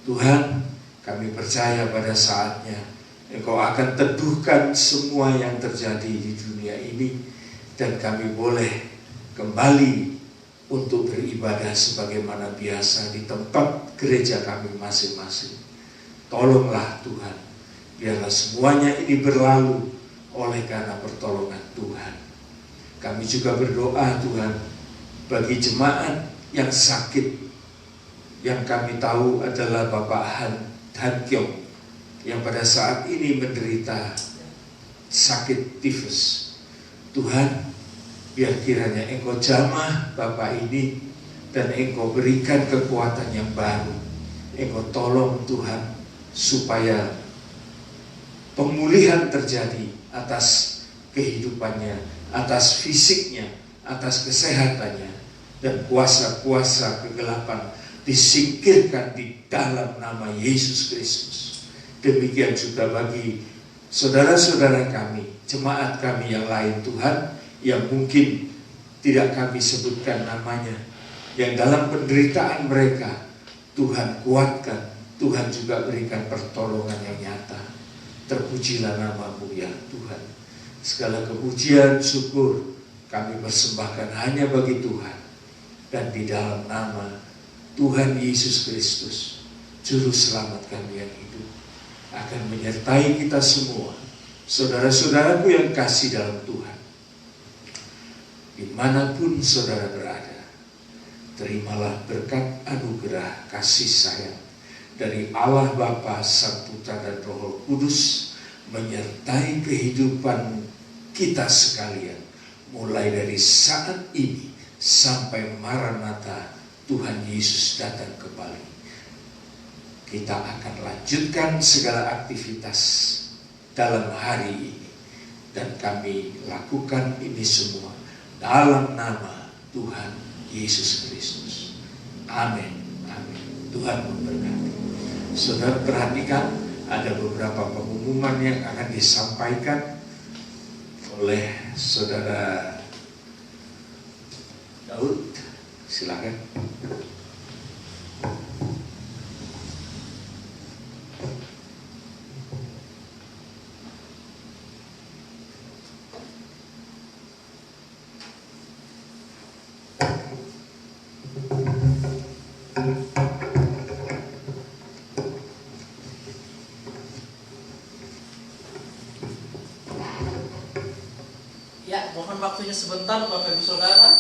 Tuhan, kami percaya pada saatnya Engkau akan teduhkan semua yang terjadi di dunia ini, dan kami boleh kembali untuk beribadah sebagaimana biasa di tempat gereja kami masing-masing. Tolonglah Tuhan, biarlah semuanya ini berlalu oleh karena pertolongan Tuhan. Kami juga berdoa Tuhan bagi jemaat yang sakit, yang kami tahu adalah Bapak Han Kyong, yang pada saat ini menderita sakit tifus. Tuhan, biar kiranya Engkau jamah Bapak ini, dan Engkau berikan kekuatan yang baru. Engkau tolong Tuhan, supaya pemulihan terjadi atas kehidupannya, atas fisiknya, atas kesehatannya, dan kuasa-kuasa kegelapan disingkirkan di dalam nama Yesus Kristus. Demikian juga bagi saudara-saudara kami, jemaat kami yang lain Tuhan, yang mungkin tidak kami sebutkan namanya, yang dalam penderitaan mereka Tuhan kuatkan, Tuhan juga berikan pertolongan yang nyata. Terpujilah nama-Mu ya Tuhan. Segala kepujian, syukur kami persembahkan hanya bagi Tuhan, dan di dalam nama Tuhan Yesus Kristus, Juru Selamat kami yang hidup, akan menyertai kita semua, saudara-saudaraku yang kasih dalam Tuhan. Dimanapun saudara berada, terimalah berkat anugerah kasih sayang dari Allah Bapa, Sang Putra dan Roh Kudus, menyertai kehidupan kita sekalian, mulai dari saat ini sampai Maranatha Tuhan Yesus datang kembali. kita akan lanjutkan segala aktivitas dalam hari ini. Dan kami lakukan ini semua dalam nama Tuhan Yesus Kristus. Amin. Amin. Tuhan memberkati. Saudara perhatikan, ada beberapa pengumuman yang akan disampaikan oleh Saudara Daud. Silakan. Ya, mohon waktunya sebentar Bapak Ibu Saudara.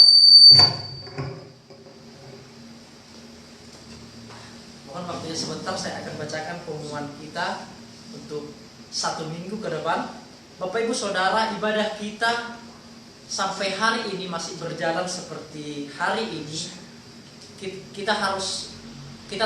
Mohon waktunya sebentar, saya akan bacakan pengumuman kita untuk 1 minggu ke depan. Bapak Ibu Saudara, ibadah kita sampai hari ini masih berjalan seperti hari ini. Kita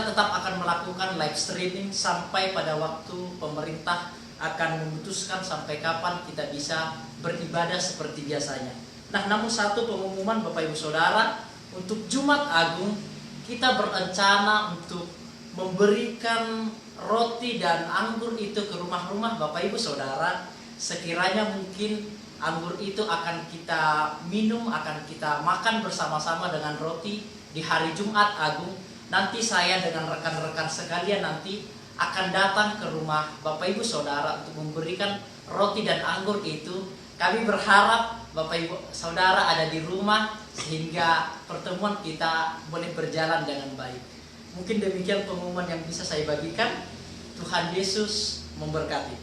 tetap akan melakukan live streaming sampai pada waktu pemerintah akan memutuskan sampai kapan kita bisa beribadah seperti biasanya. Nah, namun satu pengumuman Bapak Ibu Saudara, untuk Jumat Agung kita berencana untuk memberikan roti dan anggur itu ke rumah-rumah Bapak Ibu Saudara. Sekiranya mungkin anggur itu akan kita minum, akan kita makan bersama-sama dengan roti di hari Jumat Agung. Nanti saya dengan rekan-rekan sekalian nanti akan datang ke rumah Bapak Ibu Saudara untuk memberikan roti dan anggur itu. Kami berharap Bapak Ibu Saudara ada di rumah sehingga pertemuan kita boleh berjalan dengan baik. Mungkin demikian pengumuman yang bisa saya bagikan. Tuhan Yesus memberkati.